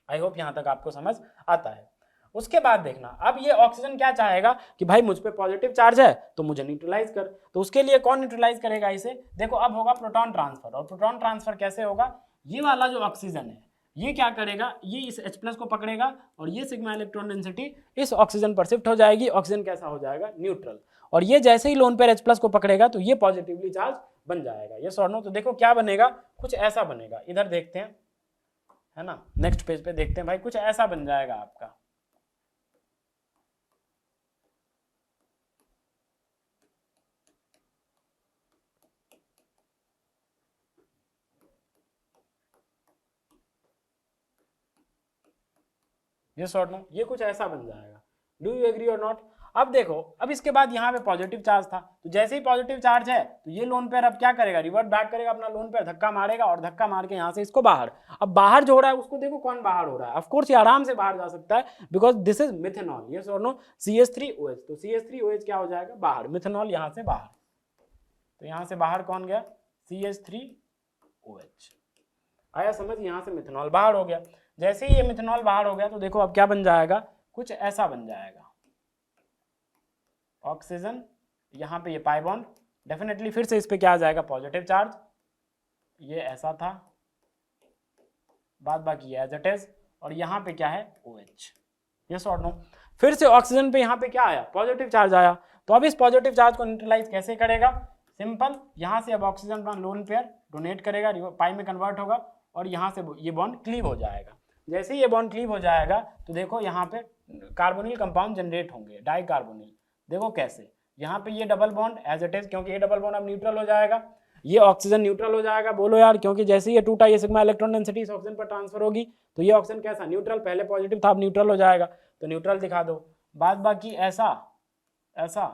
आई होप यहाँ तक आपको समझ आता है। उसके बाद देखना, अब ये ऑक्सीजन क्या चाहेगा कि भाई मुझ पे पॉजिटिव चार्ज है तो मुझे न्यूट्रलाइज कर, तो उसके लिए कौन न्यूट्रलाइज करेगा इसे, देखो अब होगा प्रोटॉन ट्रांसफर। और प्रोटॉन ट्रांसफर कैसे होगा, ये वाला जो ऑक्सीजन है ये क्या करेगा, ये इस H+ को पकड़ेगा और ये सिग्मा इलेक्ट्रॉन डेंसिटी इस ऑक्सीजन पर शिफ्ट हो जाएगी, ऑक्सीजन कैसा हो जाएगा, न्यूट्रल। और ये जैसे ही लोन पेयर H+ को पकड़ेगा तो ये पॉजिटिवली चार्ज बन जाएगा। ये सॉर्ट नो, तो देखो क्या बनेगा, कुछ ऐसा बनेगा, इधर देखते हैं, है ना, नेक्स्ट पेज पे देखते हैं भाई, कुछ ऐसा बन जाएगा आपका। ये सॉर्ट नो, ये कुछ ऐसा बन जाएगा। डू यू एग्री और नॉट। अब देखो, अब इसके बाद यहाँ पे पॉजिटिव चार्ज था, तो जैसे ही पॉजिटिव चार्ज है तो ये लोन पेयर अब क्या करेगा, रिवर्ट बैक करेगा अपना लोन पेयर, धक्का मारेगा और धक्का मार के यहाँ से इसको बाहर। अब बाहर जो हो रहा है उसको देखो कौन बाहर हो रहा है, ऑफ कोर्स ये आराम से बाहर जा सकता है बिकॉज दिस इज मिथेनॉल। ये सॉर्ट नो, CH3OH, तो CH3OH क्या हो जाएगा, बाहर, मिथेनॉल यहाँ से बाहर, तो यहाँ से बाहर कौन गया, CH3OH। आया समझ, यहाँ से मिथेनॉल बाहर हो गया। जैसे ही ये मिथेनॉल बाहर हो गया तो देखो अब क्या बन जाएगा, कुछ ऐसा बन जाएगा, ऑक्सीजन, यहाँ पे ये पाई बॉन्ड, डेफिनेटली फिर से इस पे क्या आ जाएगा, पॉजिटिव चार्ज, ये ऐसा था, बाद बाकी ये एज इट इज, और यहाँ पे क्या है, OH। ये सॉर्ट नो, फिर से ऑक्सीजन पे यहाँ पे क्या आया, पॉजिटिव चार्ज आया, तो अब इस पॉजिटिव चार्ज को न्यूट्रलाइज कैसे करेगा, सिंपल, यहाँ से अब ऑक्सीजन अपना लोन पेयर डोनेट करेगा, पाई में कन्वर्ट होगा और यहाँ से ये बॉन्ड क्लीव हो जाएगा। जैसे ही ये बॉन्ड क्लीव हो जाएगा तो देखो यहाँ पे कार्बोनिल कंपाउंड जनरेट होंगे, डाइकार्बोनिल। देखो कैसे, यहाँ पे ये double bond as it is, क्योंकि ये डबल बॉन्ड अब न्यूट्रल हो जाएगा, ये ऑक्सीजन न्यूट्रल हो जाएगा, बोलो यार, क्योंकि जैसे ही ये टूटा ये सिग्मा इलेक्ट्रॉन डेंसिटी इस ऑक्सीजन पर ट्रांसफर होगी तो ये ऑक्सीजन कैसा, न्यूट्रल, पहले पॉजिटिव था अब न्यूट्रल हो जाएगा, तो न्यूट्रल दिखा दो। बाद बाकी ऐसा ऐसा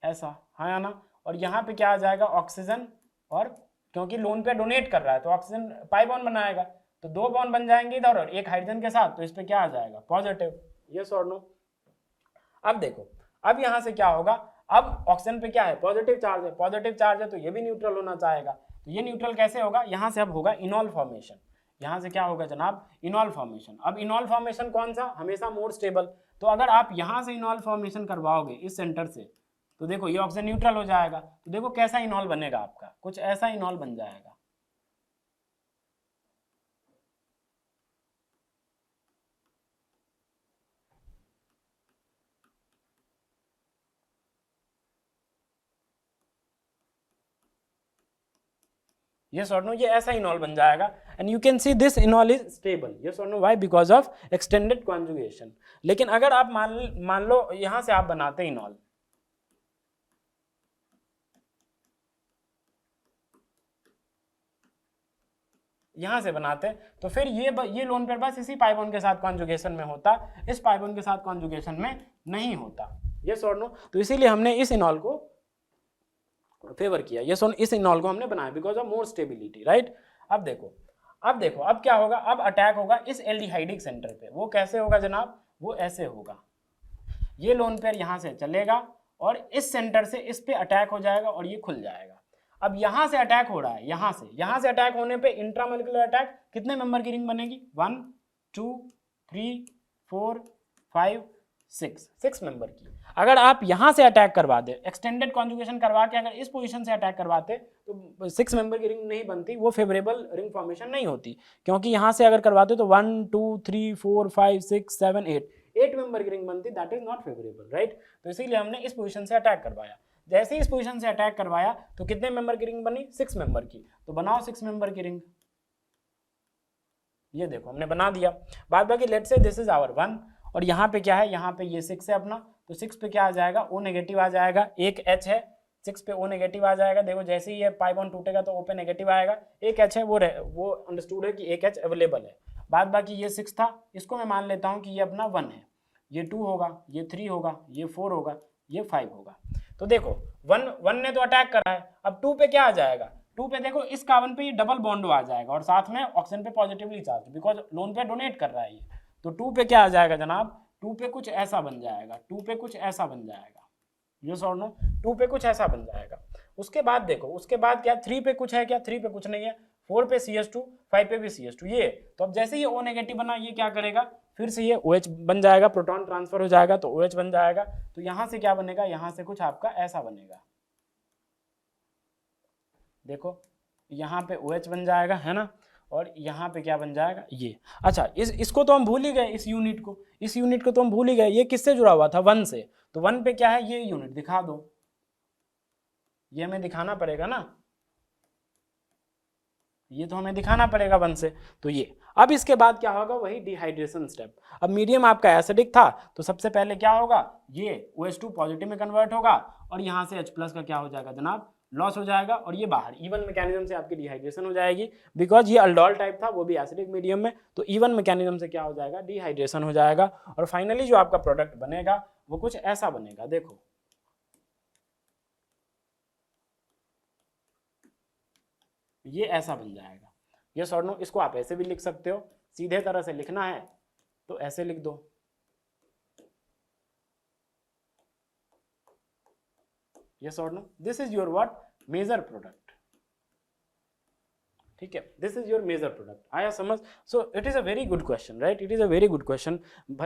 ऐसा, हाँ या ना, और यहाँ पे क्या आ जाएगा, ऑक्सीजन, और क्योंकि लोन पे डोनेट कर रहा है तो ऑक्सीजन पाई बॉन्ड बनाएगा, तो 2 बॉन्ड बन जाएंगे इधर और एक हाइड्रोजन के साथ, तो इस पे क्या आ जाएगा, पॉजिटिव। यस और नो। अब देखो, अब यहाँ से क्या होगा, अब ऑक्सीजन पे क्या है, पॉजिटिव चार्ज है, पॉजिटिव चार्ज है तो ये भी न्यूट्रल होना चाहेगा, तो ये न्यूट्रल कैसे होगा, यहाँ से अब होगा इनॉल फॉर्मेशन, यहाँ से क्या होगा जनाब, इनॉल फॉर्मेशन। अब इनॉल फॉर्मेशन कौन सा, हमेशा मोर स्टेबल, तो अगर आप यहाँ से इनॉल फॉर्मेशन करवाओगे इस सेंटर से तो देखो ये ऑक्सीजन न्यूट्रल हो जाएगा, तो देखो कैसा इनॉल बनेगा आपका, कुछ ऐसा इनॉल बन जाएगा। Yes or no, ये ऐसा इनॉल बन जाएगा, and you can see this इनॉल is stable. Yes or no, why? Because of extended conjugation. लेकिन अगर आप मान लो यहां से आप बनाते इनॉल, यहां से बनाते तो फिर ये लोन पेयर बस इसी पाई बॉन्ड के साथ कॉन्जुगेशन में होता, इस पाई बॉन्ड के साथ कॉन्जुगेशन में नहीं होता। Yes or no, तो इसीलिए हमने इस इनॉल को फेवर किया, ये सोन इस इनॉल को हमने बनाया because of more stability, right. अब देखो अब क्या होगा, अब अटैक होगा इस एल्डिहाइडिक सेंटर पे। वो कैसे होगा जनाब, वो ऐसे होगा, ये लोन पेयर यहाँ से चलेगा और इस सेंटर से इस पे अटैक हो जाएगा और ये खुल जाएगा। अब यहाँ से अटैक हो रहा है, यहाँ से अटैक होने पे इंट्रामोलिकुलर अटैक, कितने मेंबर की रिंग बनेगी, 1 2 3 4 5 6 मेंबर की। अगर आप यहाँ से अटैक करवा दे, एक्सटेंडेड कॉन्जुगेशन करवा के अगर इस पोजीशन से अटैक करवाते तो 6 मेंबर की रिंग नहीं बनती, वो फेवरेबल रिंग फॉर्मेशन नहीं होती, क्योंकि यहाँ से अगर करवाते तो 1 2 3 4 5 6 7 8 मेंबर की रिंग बनती, that is not favourable, right. तो इसीलिए हमने इस पोजीशन से अटैक करवाया। जैसे ही इस पोजीशन से अटैक करवाया तो कितने मेंबर की रिंग बनी, 6 मेंबर की, तो बनाओ 6 मेंबर की रिंग। ये देखो हमने बना दिया। बाद बाकी let's say this is our 1 और यहाँ पे क्या है, यहाँ पे ये 6 है अपना, तो 6 पे क्या आ जाएगा, O नेगेटिव आ जाएगा, एक H है 6 पे O नेगेटिव आ जाएगा। देखो जैसे ही ये पाई बॉन्ड टूटेगा तो O पे नेगेटिव आएगा, एक H है वो अंडरस्टूड है कि एक H अवेलेबल है। बाद बाकी ये 6 था, इसको मैं मान लेता हूँ कि ये अपना 1 है, ये 2 होगा, ये 3 होगा, ये 4 होगा, ये 5 होगा। तो देखो 1 ने तो अटैक करा है, अब 2 पे क्या आ जाएगा, 2 पे देखो इस कार्बन पे ये डबल बॉन्ड आ जाएगा और साथ में ऑक्सीजन पे पॉजिटिवली चार्ज, बिकॉज लोन पे डोनेट कर रहा है ये। तो 2 पे क्या आ जाएगा जनाब, 2 पे कुछ ऐसा बन जाएगा, 2 पे कुछ ऐसा बन जाएगा, यस और नो, 2 पे कुछ ऐसा बन जाएगा। उसके बाद देखो, उसके बाद क्या 3 पे कुछ है क्या, 3 पे कुछ नहीं है, 4 पे CH2, 5 पे भी CH2 ये। तो अब जैसे ये O नेगेटिव बना, ये क्या करेगा, फिर से ये OH बन जाएगा, प्रोटॉन ट्रांसफर हो जाएगा तो OH बन जाएगा। तो यहां से क्या बनेगा, यहां से कुछ आपका ऐसा बनेगा, देखो यहाँ पे OH बन जाएगा, है ना, और यहाँ पे क्या बन जाएगा ये। अच्छा इसको तो हम भूल ही गए, इस यूनिट को तो हम भूल ही गए। ये किससे जुड़ा हुआ था, 1 से, तो 1 पे क्या है, ये यूनिट दिखा दो, ये हमें दिखाना पड़ेगा ना, ये तो हमें दिखाना पड़ेगा 1 से। तो ये अब इसके बाद क्या होगा, वही डिहाइड्रेशन स्टेप। अब मीडियम आपका एसिडिक था तो सबसे पहले क्या होगा, ये OH2 पॉजिटिव में कन्वर्ट होगा और यहाँ से H+ का क्या हो जाएगा जनाब, लॉस हो जाएगा, और ये बाहर इवन मैकेनिज्म से आपकी डिहाइड्रेशन हो जाएगी, बिकॉज ये अल्डोल टाइप था, वो भी एसिडिक मीडियम में, तो इवन मैकेनिज्म से क्या हो जाएगा, डिहाइड्रेशन हो जाएगा। और फाइनली जो आपका प्रोडक्ट बनेगा वो कुछ ऐसा बनेगा, देखो ये ऐसा बन जाएगा, यस और नो। इसको आप ऐसे भी लिख सकते हो, सीधे तरह से लिखना है तो ऐसे लिख दो, यस और no, this is your what, major product, ठीक है, this is your major product. आया समझ। So it is a very good question, right, it is a very good question.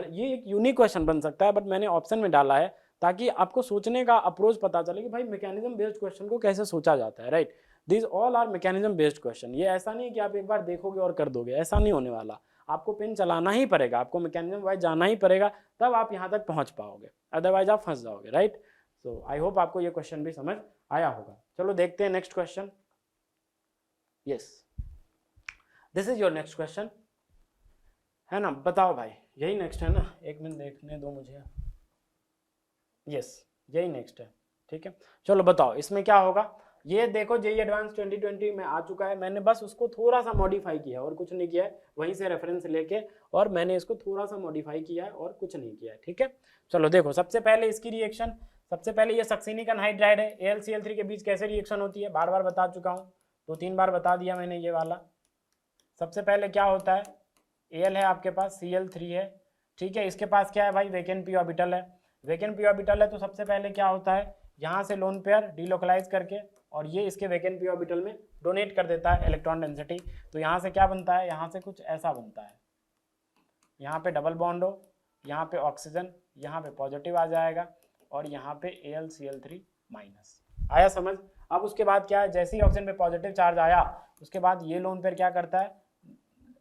ये एक यूनिक क्वेश्चन बन सकता है, बट मैंने ऑप्शन में डाला है ताकि आपको सोचने का अप्रोच पता चले कि भाई मैकेनिज्म बेस्ड क्वेश्चन को कैसे सोचा जाता है, right. This all are mechanism based question. ये ऐसा नहीं है कि आप एक बार देखोगे और कर दोगे, ऐसा नहीं होने वाला। आपको पेन चलाना ही पड़ेगा, आपको मैकेनिज्म वाइज जाना ही पड़ेगा, तब आप यहाँ तक पहुँच पाओगे, अदरवाइज आप फंस जाओगे, राइट। सो आई होप आपको ये क्वेश्चन भी समझ आया होगा। चलो देखते हैं next question. Yes, this is your next question, है ना, बताओ भाई, यही नेक्स्ट है ना, एक मिनट देखने दो मुझे, यस यही नेक्स्ट है, ठीक है। चलो बताओ इसमें क्या होगा। ये देखो JEE एडवांस 2020 में आ चुका है, मैंने बस उसको थोड़ा सा मॉडिफाई किया है और कुछ नहीं किया है, वहीं से रेफरेंस लेके और मैंने इसको थोड़ा सा मॉडिफाई किया है और कुछ नहीं किया है, ठीक है। चलो देखो, सबसे पहले इसकी रिएक्शन, सबसे पहले ये सक्सिनिक अनहाइड्राइड है, AlCl3 के बीच कैसे रिएक्शन होती है बार बार बता चुका हूँ, 2-3 बार बता दिया मैंने ये वाला। सबसे पहले क्या होता है, Al है आपके पास, Cl3 है, ठीक है, इसके पास क्या है भाई, वेकेंट p ऑर्बिटल है, वेकेंट p ऑर्बिटल है, तो सबसे पहले क्या होता है, यहाँ से लोन पेयर डिलोकलाइज करके और ये इसके वेकेंट p ऑर्बिटल में डोनेट कर देता है इलेक्ट्रॉन डेंसिटी। तो यहाँ से क्या बनता है, यहाँ से कुछ ऐसा बनता है, यहाँ पे डबल बॉन्ड हो, यहाँ पे ऑक्सीजन, यहाँ पे पॉजिटिव आ जाएगा और यहाँ पे AlCl3 माइनस। आया समझ। अब उसके बाद क्या है, जैसे ही ऑक्सीजन पे पॉजिटिव चार्ज आया उसके बाद ये लोन पेयर क्या करता है,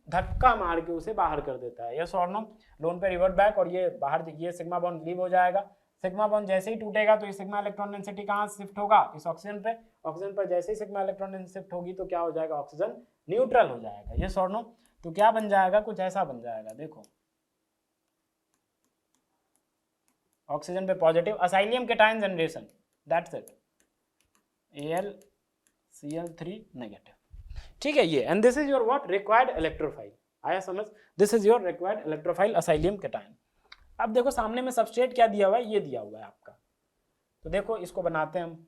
धक्का मार के उसे बाहर कर देता है, यस और नो। लोन पे रिवर्ट बैक और ये बाहर, ये सिग्मा बॉन्ड लीव हो जाएगा। सिग्मा बॉन्ड जैसे ही टूटेगा तो ये सिग्मा इलेक्ट्रॉन डेंसिटी कहाँ शिफ्ट होगा, इस ऑक्सीजन पे। ऑक्सीजन पर जैसे ही सिग्मा इलेक्ट्रॉन डेंसिटी शिफ्ट होगी तो क्या हो जाएगा, ऑक्सीजन न्यूट्रल हो जाएगा, यस और नो। तो क्या बन जाएगा, कुछ ऐसा बन जाएगा, देखो ऑक्सीजन पे positive, acylium cation generation, that's it, AlCl3 negative, ठीक है ये। And this is your what, required electrophile. आया समझ, this is your required electrophile acylium cation. अब देखो सामने में सबस्ट्रेट क्या दिया हुआ है, ये दिया हुआ है आपका, तो देखो इसको बनाते हैं हम।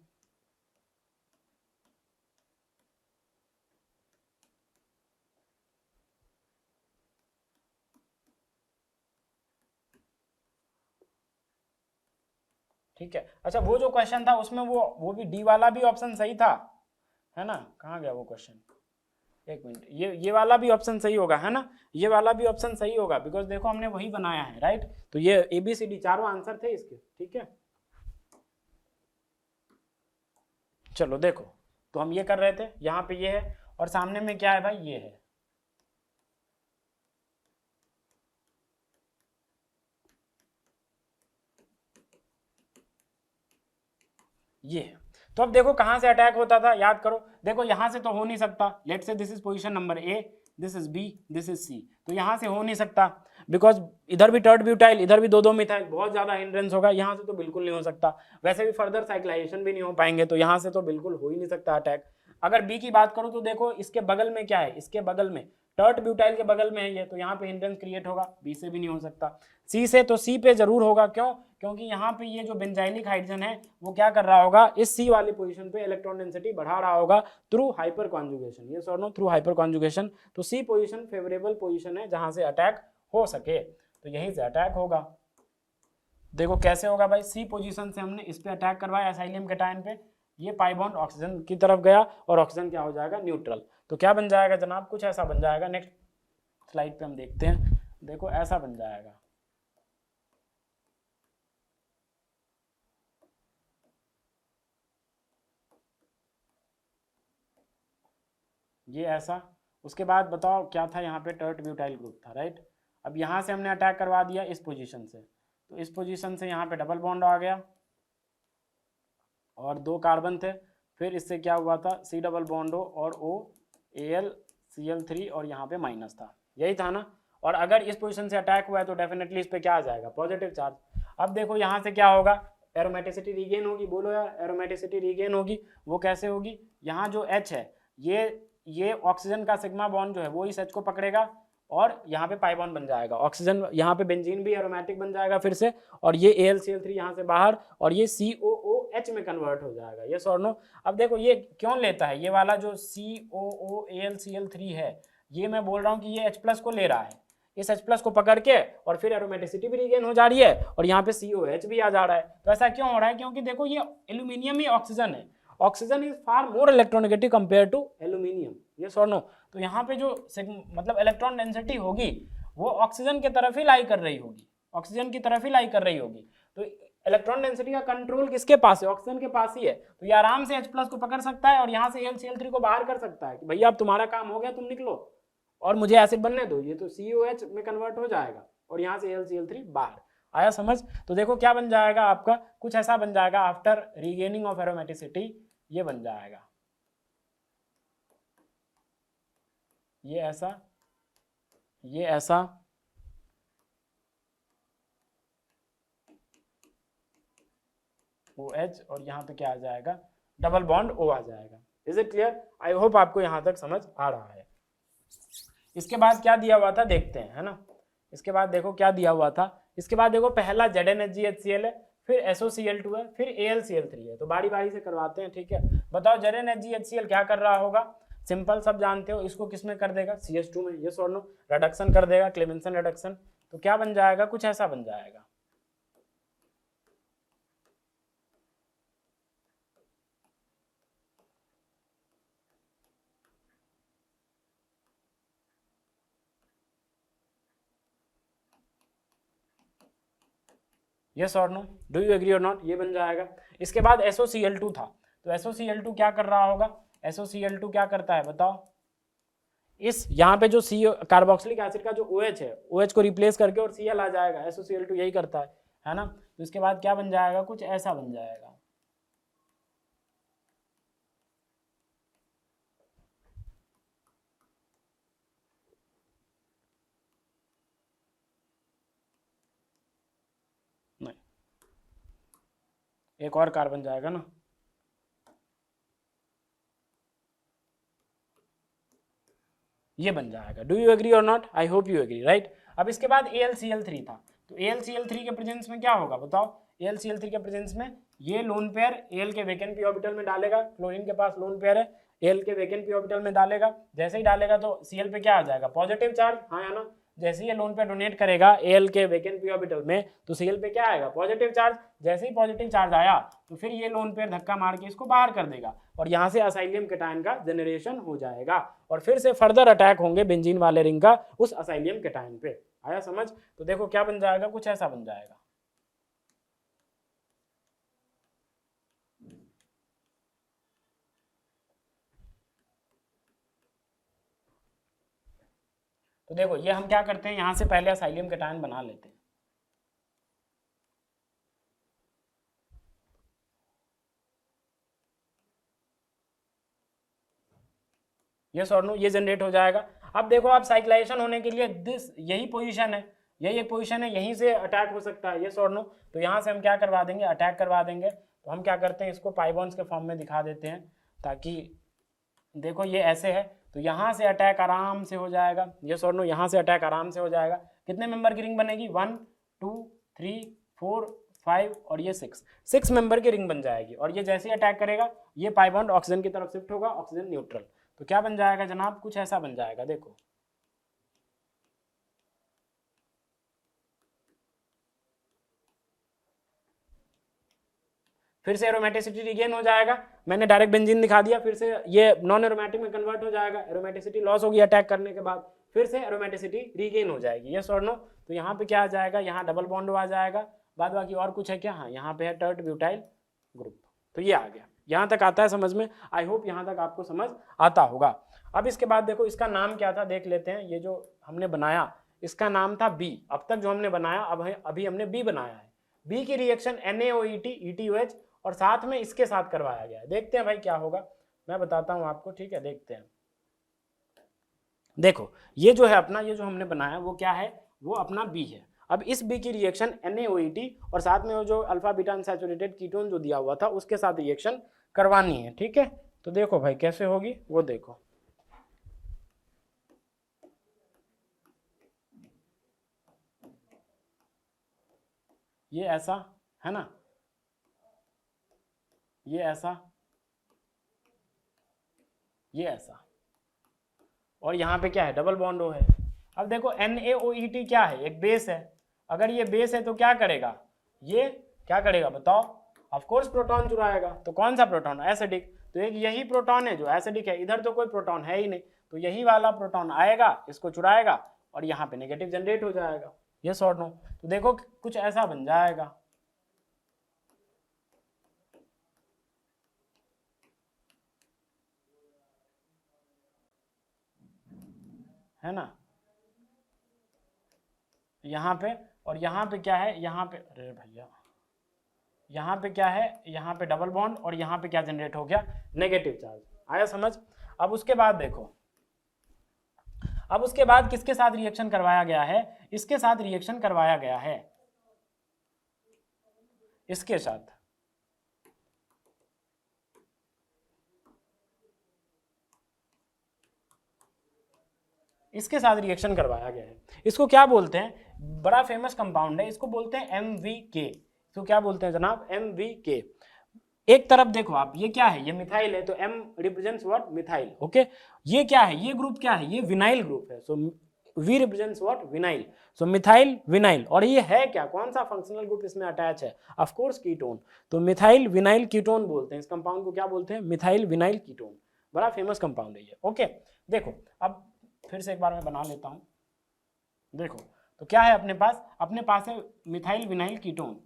ठीक है, अच्छा वो जो क्वेश्चन था उसमें वो भी डी वाला भी ऑप्शन सही था, है ना, कहाँ गया वो क्वेश्चन, एक मिनट, ये वाला भी ऑप्शन सही होगा, है ना, ये वाला भी ऑप्शन सही होगा, बिकॉज देखो हमने वही बनाया है, राइट। तो ये ABCD चारों आंसर थे इसके, ठीक है। चलो देखो, तो हम ये कर रहे थे, यहाँ पे ये है और सामने में क्या है भाई, ये है, ये है। तो अब देखो कहाँ से अटैक होता था, याद करो, देखो यहाँ से तो हो नहीं सकता, let's say this is position number A, this is B, this is C. तो यहाँ से हो नहीं सकता, बिकॉज इधर भी टर्ट ब्यूटाइल, इधर भी दो मिथाइल, बहुत ज्यादा हिंड्रेंस होगा, यहाँ से तो बिल्कुल नहीं हो सकता। वैसे भी फर्दर साइक्लाइजेशन भी नहीं हो पाएंगे, तो यहाँ से तो बिल्कुल हो ही नहीं सकता अटैक। अगर बी की बात करूं तो देखो इसके बगल में क्या है, इसके बगल में टर्ट ब्यूटाइल के बगल में है ये, तो यहाँ पे हिंड्रेंस क्रिएट होगा, बी से भी नहीं हो सकता। सी से तो सी पे जरूर होगा, क्यों? क्योंकि यहाँ पे ये जो बेंजाइलिक हाइड्रोजन है वो क्या कर रहा होगा, इस सी वाली पोजीशन पे इलेक्ट्रॉन डेंसिटी बढ़ा रहा होगा थ्रू हाइपर कॉन्जुगेशन। ये sir know through hyper conjugation. तो सी पोजीशन फेवरेबल पोजीशन है जहां से अटैक हो सके, तो यहीं से अटैक होगा। देखो कैसे होगा भाई, सी पोजीशन से हमने इस पे अटैक करवाया एसाइलियम केटायन पे, ये पाई बॉन्ड ऑक्सीजन की तरफ गया और ऑक्सीजन क्या हो जाएगा, न्यूट्रल। तो क्या बन जाएगा जनाब, कुछ ऐसा बन जाएगा। नेक्स्ट स्लाइड पे हम देखते हैं, देखो ऐसा बन जाएगा, ये ऐसा। उसके बाद बताओ क्या था यहाँ पे, टर्ट ब्यूटाइल ग्रुप था, राइट। अब यहाँ से हमने अटैक करवा दिया इस पोजीशन से, तो इस पोजीशन से यहाँ पे डबल बॉन्ड आ गया और 2 कार्बन थे, फिर इससे क्या हुआ था, सी डबल बॉन्ड ओ और ओ AlCl3 और यहाँ पे माइनस था, यही था ना। और अगर इस पोजीशन से अटैक हुआ है तो डेफिनेटली इस पे क्या आ जाएगा, पॉजिटिव चार्ज। अब देखो यहाँ से क्या होगा, एरोमेटिसिटी रीगेन होगी, बोलो यार एरोमेटिसिटी रीगेन होगी। वो कैसे होगी, यहाँ जो H है ये ऑक्सीजन का सिग्मा बॉन्ड जो है वो इस H को पकड़ेगा और यहाँ पे पाई बॉन्ड बन जाएगा, ऑक्सीजन यहाँ पे बेंजीन भी एरोमेटिक बन जाएगा फिर से, और ये AlCl3 यहाँ से बाहर और ये COOH में कन्वर्ट हो जाएगा, ये और नो। अब देखो ये क्यों लेता है, ये वाला जो COOAlCl3 है, ये मैं बोल रहा हूँ कि ये H+ को ले रहा है, इस H+ को पकड़ के और फिर एरोमेटिसिटी भी रिगेन हो जा रही है और यहाँ पे COH भी आ जा रहा है। तो ऐसा क्यों हो रहा है, क्योंकि देखो ये एल्यूमिनियम ही ऑक्सीजन है, oxygen is far more electronegative compare to aluminium, ये और नो। तो यहाँ पे जो मतलब इलेक्ट्रॉन डेंसिटी होगी वो ऑक्सीजन की तरफ ही लाई कर रही होगी, ऑक्सीजन की तरफ ही लाई कर रही होगी। तो इलेक्ट्रॉन डेंसिटी का कंट्रोल किसके पास है, ऑक्सीजन के पास ही है। तो ये आराम से H+ को पकड़ सकता है और यहाँ से AlCl3 को बाहर कर सकता है कि भैया अब तुम्हारा काम हो गया, तुम निकलो और मुझे एसिड बनने दो, ये तो COH में कन्वर्ट हो जाएगा और यहाँ से AlCl3 बाहर। आया समझ। तो देखो क्या बन जाएगा आपका, कुछ ऐसा बन जाएगा, आफ्टर रीगेनिंग ऑफ एरोमेटिसिटी ये बन जाएगा, ये ऐसा, ये ऐसा, OH और यहाँ पे क्या आ जाएगा, डबल बॉन्ड O आ जाएगा। Is it clear? I hope आपको यहाँ तक समझ आ रहा है। इसके बाद क्या दिया हुआ था देखते हैं, है ना। इसके बाद देखो क्या दिया हुआ था, इसके बाद देखो पहला ZnHgHCl है, फिर SOCl2 है, फिर AlCl3 है। तो बारी बारी से करवाते हैं, ठीक है। बताओ ZnHgHCl क्या कर रहा होगा, सिंपल सब जानते हो, इसको किस में कर देगा, CH2 में, ये और नो, रिडक्शन कर देगा, क्लेमेंसन रिडक्शन। तो क्या बन जाएगा, कुछ ऐसा बन जाएगा, यस और नो, डू यू एग्री और नॉट, ये बन जाएगा। इसके बाद SOCl2 था, तो SOCl2 क्या कर रहा होगा, SOCl2 क्या करता है बताओ, इस यहाँ पे जो सी कार्बोक्सिलिक एसिड का जो OH है, OH को रिप्लेस करके और Cl आ जाएगा, SOCl2 यही करता है ना। तो इसके बाद क्या बन जाएगा, कुछ ऐसा बन जाएगा, नहीं एक और कार्बन जाएगा ना, ये बन जाएगा। डू यू एग्री और not, I hope you agree, right. अब इसके बाद AlCl3 था, तो AlCl3 के प्रेजेंस में क्या होगा बताओ, AlCl3 के प्रेजेंस में ये लोन पेयर Al के वैकेंट p ऑर्बिटल में डालेगा, क्लोरीन के पास लोन पेयर है, Al के वैकेंट p ऑर्बिटल में डालेगा, जैसे ही डालेगा तो Cl पे क्या आ जाएगा, पॉजिटिव चार्ज, हाँ या ना। जैसे ही ये लोन पेयर डोनेट करेगा Al के वैकेंट p ऑर्बिटल में तो Cl पे क्या आएगा, पॉजिटिव चार्ज। जैसे ही पॉजिटिव चार्ज आया तो फिर ये लोन पेयर धक्का मार के इसको बाहर कर देगा और यहाँ से असाइलियम केटायन का जनरेशन हो जाएगा और फिर से फर्दर अटैक होंगे बेंजीन वाले रिंग का उस असाइलियम केटायन पे। आया समझ। तो देखो क्या बन जाएगा, कुछ ऐसा बन जाएगा, तो देखो ये हम क्या करते हैं, यहां से पहले असाइलियम केटायन बना लेते हैं, यस और नो, ये जनरेट हो जाएगा। अब देखो आप साइक्लाइजेशन होने के लिए यही पोजीशन है, यही एक पोजीशन है, यहीं से अटैक हो सकता है, यस और नो। तो यहाँ से हम क्या करवा देंगे, अटैक करवा देंगे। तो हम क्या करते हैं, इसको पाई बॉन्ड्स के फॉर्म में दिखा देते हैं, ताकि देखो ये ऐसे है, तो यहाँ से अटैक आराम से हो जाएगा, यस और नो, यहाँ से अटैक आराम से हो जाएगा। कितने मेंबर की रिंग बनेगी, 1 2 3 4 5 और ये 6 मेंबर की रिंग बन जाएगी। और ये जैसे ही अटैक करेगा, ये पाई बॉन्ड ऑक्सीजन की तरफ शिफ्ट होगा, ऑक्सीजन न्यूट्रल। तो क्या बन जाएगा जनाब, कुछ ऐसा बन जाएगा, देखो फिर से एरोमेटिसिटी रिगेन हो जाएगा। मैंने डायरेक्ट बेंजीन दिखा दिया, फिर से ये नॉन एरोमेटिक में कन्वर्ट हो जाएगा, एरोमेटिसिटी लॉस होगी अटैक करने के बाद, फिर से एरोमेटिसिटी रीगेन हो जाएगी, यस और नो। तो यहाँ पे क्या आ जाएगा, यहाँ डबल बॉन्ड आ जाएगा, बाद बाकी और कुछ है क्या, हाँ यहाँ पे है टर्ट ब्यूटाइल ग्रुप। तो ये आ गया, यहाँ तक आता है समझ में, आई होप यहाँ तक आपको समझ आता होगा। अब इसके बाद देखो इसका नाम क्या था, देख लेते हैं। ये जो हमने बनाया इसका नाम था बी, अब तक जो हमने बनाया, अब अभी हमने बी बनाया है। बी की रिएक्शन NaOET ETOH और साथ में इसके साथ करवाया गया है। देखते हैं भाई क्या होगा, मैं बताता हूं आपको, ठीक है, देखते हैं। देखो ये जो है अपना, ये जो हमने बनाया वो क्या है, वो अपना बी है। अब इस बी की रिएक्शन NaOET और साथ में वो जो अल्फा बीटा अनसैचुरेटेड कीटोन जो दिया हुआ था उसके साथ रिएक्शन करवानी है, ठीक है। तो देखो भाई कैसे होगी वो देखो, ये ऐसा है ना, ये ऐसा, ये ऐसा, और यहाँ पे क्या है, डबल बॉन्ड O है। अब देखो NaOET क्या है, एक बेस है। अगर ये बेस है तो क्या करेगा, ये क्या करेगा बताओ, ऑफ कोर्स प्रोटॉन चुराएगा। तो कौन सा प्रोटॉन, एसिडिक। तो एक यही प्रोटॉन है जो एसिडिक है, इधर तो कोई प्रोटॉन है ही नहीं, तो यही वाला प्रोटॉन आएगा, इसको चुराएगा और यहाँ पे नेगेटिव जनरेट हो जाएगा, यस और नो। तो देखो कुछ ऐसा बन जाएगा, है ना, यहाँ पे। और यहाँ पे क्या है, यहाँ पे, अरे भैया यहाँ पे क्या है, यहाँ पे डबल बॉन्ड और यहाँ पे क्या जनरेट हो गया, नेगेटिव चार्ज। आया समझ। अब उसके बाद देखो, अब उसके बाद किसके साथ रिएक्शन करवाया गया है, इसके साथ रिएक्शन करवाया गया है, इसके साथ, इसके साथ रिएक्शन करवाया गया है। इसको क्या बोलते हैं, बड़ा फेमस कंपाउंड है, इसको बोलते हैं MVK। इसको क्या बोलते हैं जनाब, MVK। एक तरफ देखो आप, ये क्या है, ये मिथाइल है, तो M represents what, methyl, okay. ये क्या है, ये ग्रुप क्या है, ये विनाइल ग्रुप है, सो V represents what, vinyl, so methyl vinyl. और ये है क्या, कौन सा फंक्शनल ग्रुप इसमें अटैच है, ऑफ कोर्स कीटोन। तो मिथाइल विनाइल कीटोन बोलते हैं इस कंपाउंड को, क्या बोलते हैं, मिथाइल विनाइल कीटोन। बड़ा फेमस कंपाउंड है ये, ओके। देखो अब फिर से एक बार मैं बना लेता हूं, देखो तो क्या है अपने पास है मिथाइल विनाइल कीटोन।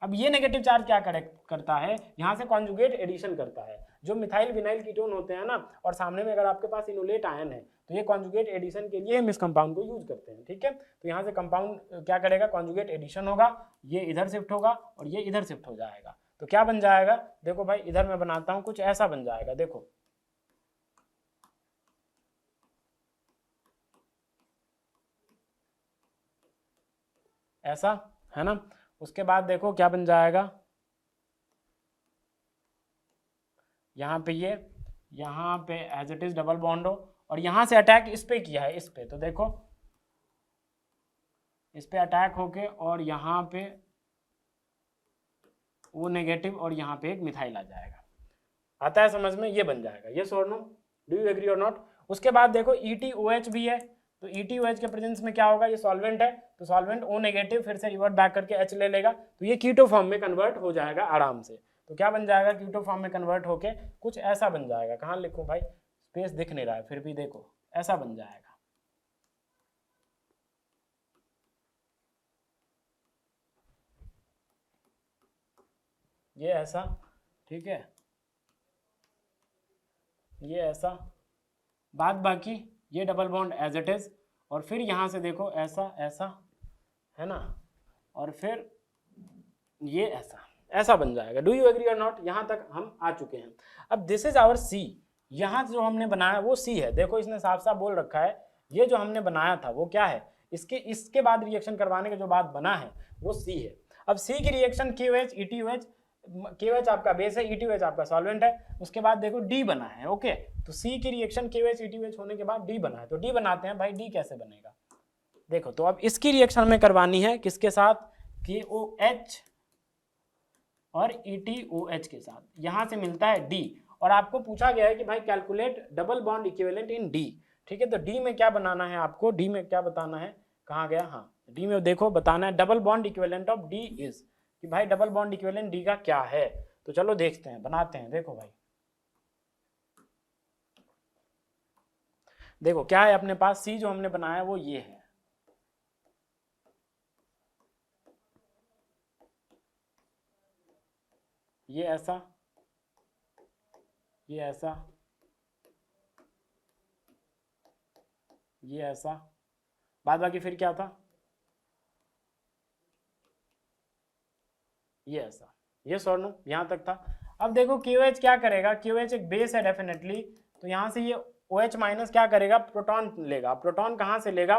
अब ये नेगेटिव चार्ज क्या करता है, यहाँ से कॉन्जुगेट एडिशन करता है। जो मिथाइल विनाइल कीटोन होते हैं ना, और सामने में अगर आपके पास इनोलेट आयन है, तो ये कॉन्जुगेट एडिशन के लिए हम इस कंपाउंड को यूज करते हैं, ठीक है। तो यहाँ से कंपाउंड क्या करेगा, कॉन्जुगेट एडिशन होगा, ये इधर शिफ्ट होगा और ये इधर शिफ्ट हो जाएगा। तो क्या बन जाएगा, देखो भाई इधर मैं बनाता हूँ, कुछ ऐसा बन जाएगा, देखो ऐसा, है ना। उसके बाद देखो क्या बन जाएगा, यहाँ पे ये, यहाँ पे as it is double bond हो, और यहाँ से अटैक इस पे किया है, इस पे, तो देखो इस पे अटैक होके और यहाँ पे वो नेगेटिव और यहाँ पे एक मिथाइल आ जाएगा। आता है समझ में, ये बन जाएगा, यस और नो, डू यू एग्री और नॉट। उसके बाद देखो ETOH भी है, तो ETOH के प्रेजेंस में क्या होगा, ये सॉल्वेंट है, तो सॉल्वेंट O नेगेटिव फिर से रिवर्ट बैक करके H ले लेगा, तो ये कीटो फॉर्म में कन्वर्ट हो जाएगा आराम से। तो क्या बन जाएगा, कीटो फॉर्म में कन्वर्ट होके कुछ ऐसा बन जाएगा, कहाँ लिखूं भाई, स्पेस दिख नहीं रहा है, फिर भी देखो ऐसा बन जाएगा, ये ऐसा, ठीक है, ये ऐसा, बाद बाकी ये double bond as it is, और फिर यहाँ से देखो ऐसा ऐसा, है ना, और फिर ये ऐसा, ऐसा बन जाएगा। डू यू एग्री और नॉट, यहाँ तक हम आ चुके हैं। अब दिस इज आवर सी, यहाँ जो हमने बनाया वो सी है, देखो इसने साफ साफ बोल रखा है ये जो हमने बनाया था वो क्या है, इसके बाद रिएक्शन करवाने के जो बाद बना है वो सी है। अब सी की रिएक्शन KOH ETOH, KOH आपका बेस है, ETOH आपका सॉल्वेंट है, उसके बाद देखो डी बना है। ओके, तो सी की रिएक्शन KOH ETOH होने के बाद डी बना है, तो डी बनाते हैं भाई। डी कैसे बनेगा देखो, तो अब इसकी रिएक्शन में करवानी है किसके साथ, KOH और ETOH के साथ, यहां से मिलता है डी, और आपको पूछा गया है कि भाई कैलकुलेट डबल बॉन्ड इक्विवेलेंट इन डी। ठीक है, तो डी में क्या बनाना है आपको, डी में क्या बताना है, कहाँ गया, हाँ डी में देखो बताना है double bond equivalent of D is, कि भाई डबल बॉन्ड इक्विवेलेंट डी का क्या है। तो चलो देखते हैं, बनाते हैं। देखो भाई, देखो क्या है अपने पास, सी जो हमने बनाया वो ये है, ये ऐसा, ये ऐसा, ये ऐसा, बाद बाकी फिर क्या था, ये ऐसा, ये सॉर्नो यहाँ तक था। अब देखो KOH क्या करेगा, KOH एक बेस है डेफिनेटली, तो यहाँ से ये OH माइनस क्या करेगा, प्रोटॉन लेगा। प्रोटॉन कहाँ से लेगा,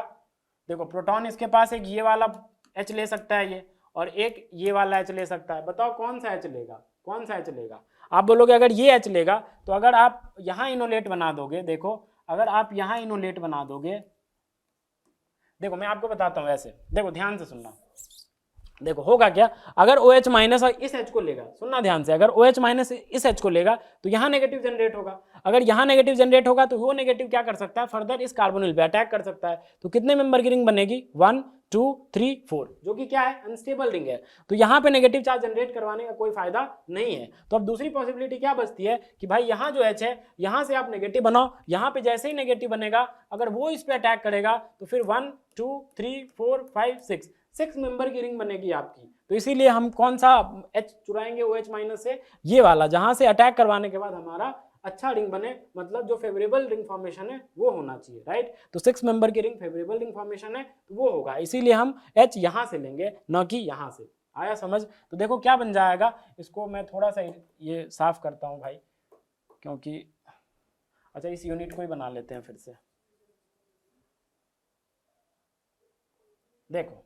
देखो प्रोटॉन इसके पास एक ये वाला H ले सकता है ये, और एक ये वाला H ले सकता है। बताओ कौन सा H लेगा, कौन सा H लेगा। आप बोलोगे अगर ये H लेगा, तो अगर आप यहाँ इनोलेट बना दोगे, देखो अगर आप यहाँ इनोलेट बना दोगे, देखो मैं आपको बताता हूँ ऐसे, देखो ध्यान से सुनना, देखो होगा क्या, अगर OH माइनस और इस H को लेगा, सुनना ध्यान से, अगर OH माइनस इस H को लेगा तो यहाँ नेगेटिव जनरेट होगा। अगर यहाँ नेगेटिव जनरेट होगा तो वो नेगेटिव क्या कर सकता है, फर्दर इस कार्बोनिल पे अटैक कर सकता है। तो कितने मेंबर की रिंग बनेगी, 1 2 3 4, जो कि क्या है, अनस्टेबल रिंग है। तो यहाँ पे नेगेटिव चार्ज जनरेट करवाने का कोई फायदा नहीं है। तो अब दूसरी पॉसिबिलिटी क्या बचती है कि भाई यहाँ जो H है, यहाँ से आप नेगेटिव बनाओ, यहाँ पे जैसे ही नेगेटिव बनेगा अगर वो इस पे अटैक करेगा तो फिर 1 2 3 4 5 6 मेंबर की रिंग बनेगी आपकी। तो इसीलिए हम कौन सा H चुराएंगे OH माइनस से, ये वाला, जहां से अटैक करवाने के बाद हमारा अच्छा रिंग बने, मतलब जो फेवरेबल रिंग फॉर्मेशन है वो होना चाहिए, राइट। तो 6 मेंबर की रिंग फेवरेबल रिंग फॉर्मेशन है तो वो होगा, इसीलिए हम H यहां से लेंगे, न कि यहां से। आया समझ। तो देखो क्या बन जाएगा, इसको मैं थोड़ा सा ये साफ करता हूं भाई, क्योंकि अच्छा इस यूनिट को ही बना लेते हैं फिर से। देखो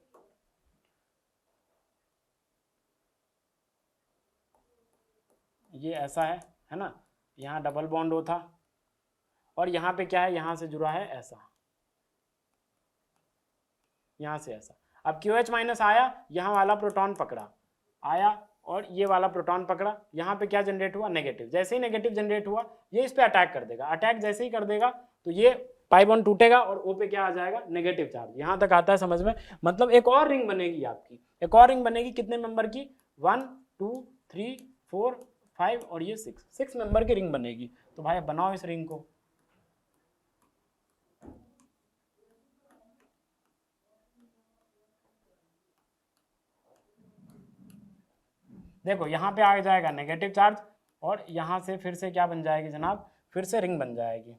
ये ऐसा है ना, यहाँ डबल बॉन्ड हो था, और यहाँ पे क्या है, यहाँ से जुड़ा है ऐसा, यहाँ से ऐसा। अब KOH माइनस आया, यहाँ वाला प्रोटॉन पकड़ा, आया और ये वाला प्रोटॉन पकड़ा, यहाँ पे क्या जनरेट हुआ, नेगेटिव। जैसे ही नेगेटिव जनरेट हुआ ये इस पे अटैक कर देगा, अटैक जैसे ही कर देगा तो ये पाई बॉन्ड टूटेगा और O पे क्या आ जाएगा, नेगेटिव चार्ज। यहाँ तक आता है समझ में, मतलब एक और रिंग बनेगी आपकी, एक और रिंग बनेगी, कितने मेंबर की, 1 2 3 4 5 और ये 6 मेंबर की रिंग बनेगी। तो भाई बनाओ इस रिंग को। देखो यहाँ पे आ जाएगा नेगेटिव चार्ज, और यहाँ से फिर से क्या बन जाएगी जनाब, फिर से रिंग बन जाएगी।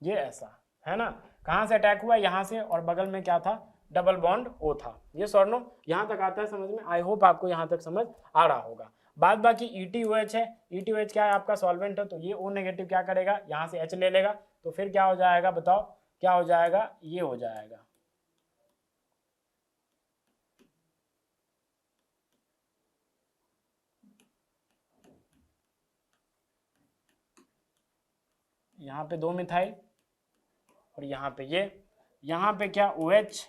ये ऐसा है ना, कहाँ से अटैक हुआ, यहाँ से, और बगल में क्या था, डबल बॉन्ड O था। ये सॉर्नो यहाँ तक आता है समझ में, आई होप आपको यहाँ तक समझ आ रहा होगा। बाद बाकी ETOH है, ETOH क्या है, आपका सॉल्वेंट है, तो ये O नेगेटिव क्या करेगा, यहाँ से H ले लेगा, तो फिर क्या हो जाएगा, बताओ क्या हो जाएगा, ये हो जाएगा। यहाँ पे 2 मिथाइल, और यहाँ पे ये, यहाँ पे क्या OH,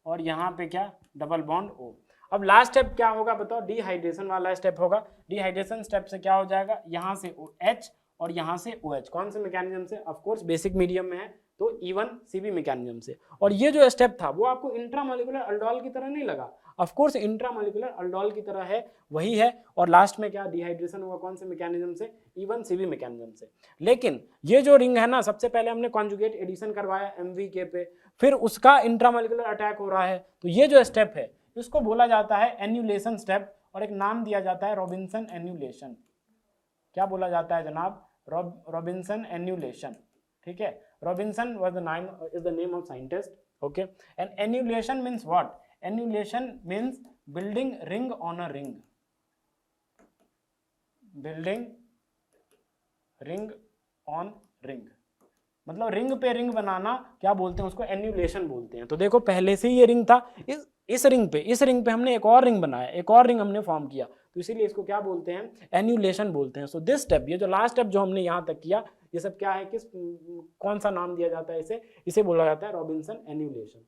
और यहाँ पे क्या डबल बॉन्ड O। अब लास्ट स्टेप क्या होगा बताओ, डिहाइड्रेशन वाला स्टेप होगा। डिहाइड्रेशन स्टेप से क्या हो जाएगा, यहाँ से H और यहाँ से OH, कौन से मैकेनिज्म से, ऑफ कोर्स बेसिक मीडियम में है तो E1 CB मैकेनिज्म से। और ये जो स्टेप था वो आपको इंट्रामोलिकुलर अल्डोहल की तरह नहीं लगा, ऑफ कोर्स इंट्रामोलिकुलर अल्डोहल की तरह है, वही है। और लास्ट में क्या डिहाइड्रेशन होगा, कौन से मैकेनिज्म से, E1 CB मैकेनिज्म से। लेकिन ये जो रिंग है ना, सबसे पहले हमने कॉन्जुगेट एडिशन करवाया MVK पे, फिर उसका इंट्रामोलिकुलर अटैक हो रहा है, तो ये जो स्टेप है इसको बोला जाता है एन्यूलेशन स्टेप, और एक नाम दिया जाता है रॉबिन्सन एन्यूलेशन। क्या बोला जाता है जनाब, रॉबिन्सन एन्यूलेशन। ठीक है, Robinson was the name of scientist. Okay, and annulation means what, annulation means building ring on a ring. Building ring on ring, मतलब रिंग पे रिंग बनाना क्या बोलते हैं उसको, एन्यूलेशन बोलते हैं। तो देखो पहले से ही ये रिंग था, इस रिंग पे हमने एक और रिंग बनाया, एक और रिंग हमने फॉर्म किया, तो इसीलिए इसको क्या बोलते हैं, एन्यूलेशन बोलते हैं। सो दिस स्टेप, ये जो लास्ट स्टेप जो हमने यहाँ तक किया, ये सब क्या है, किस कौन सा नाम दिया जाता है इसे, इसे बोला जाता है रॉबिन्सन एन्यूलेशन।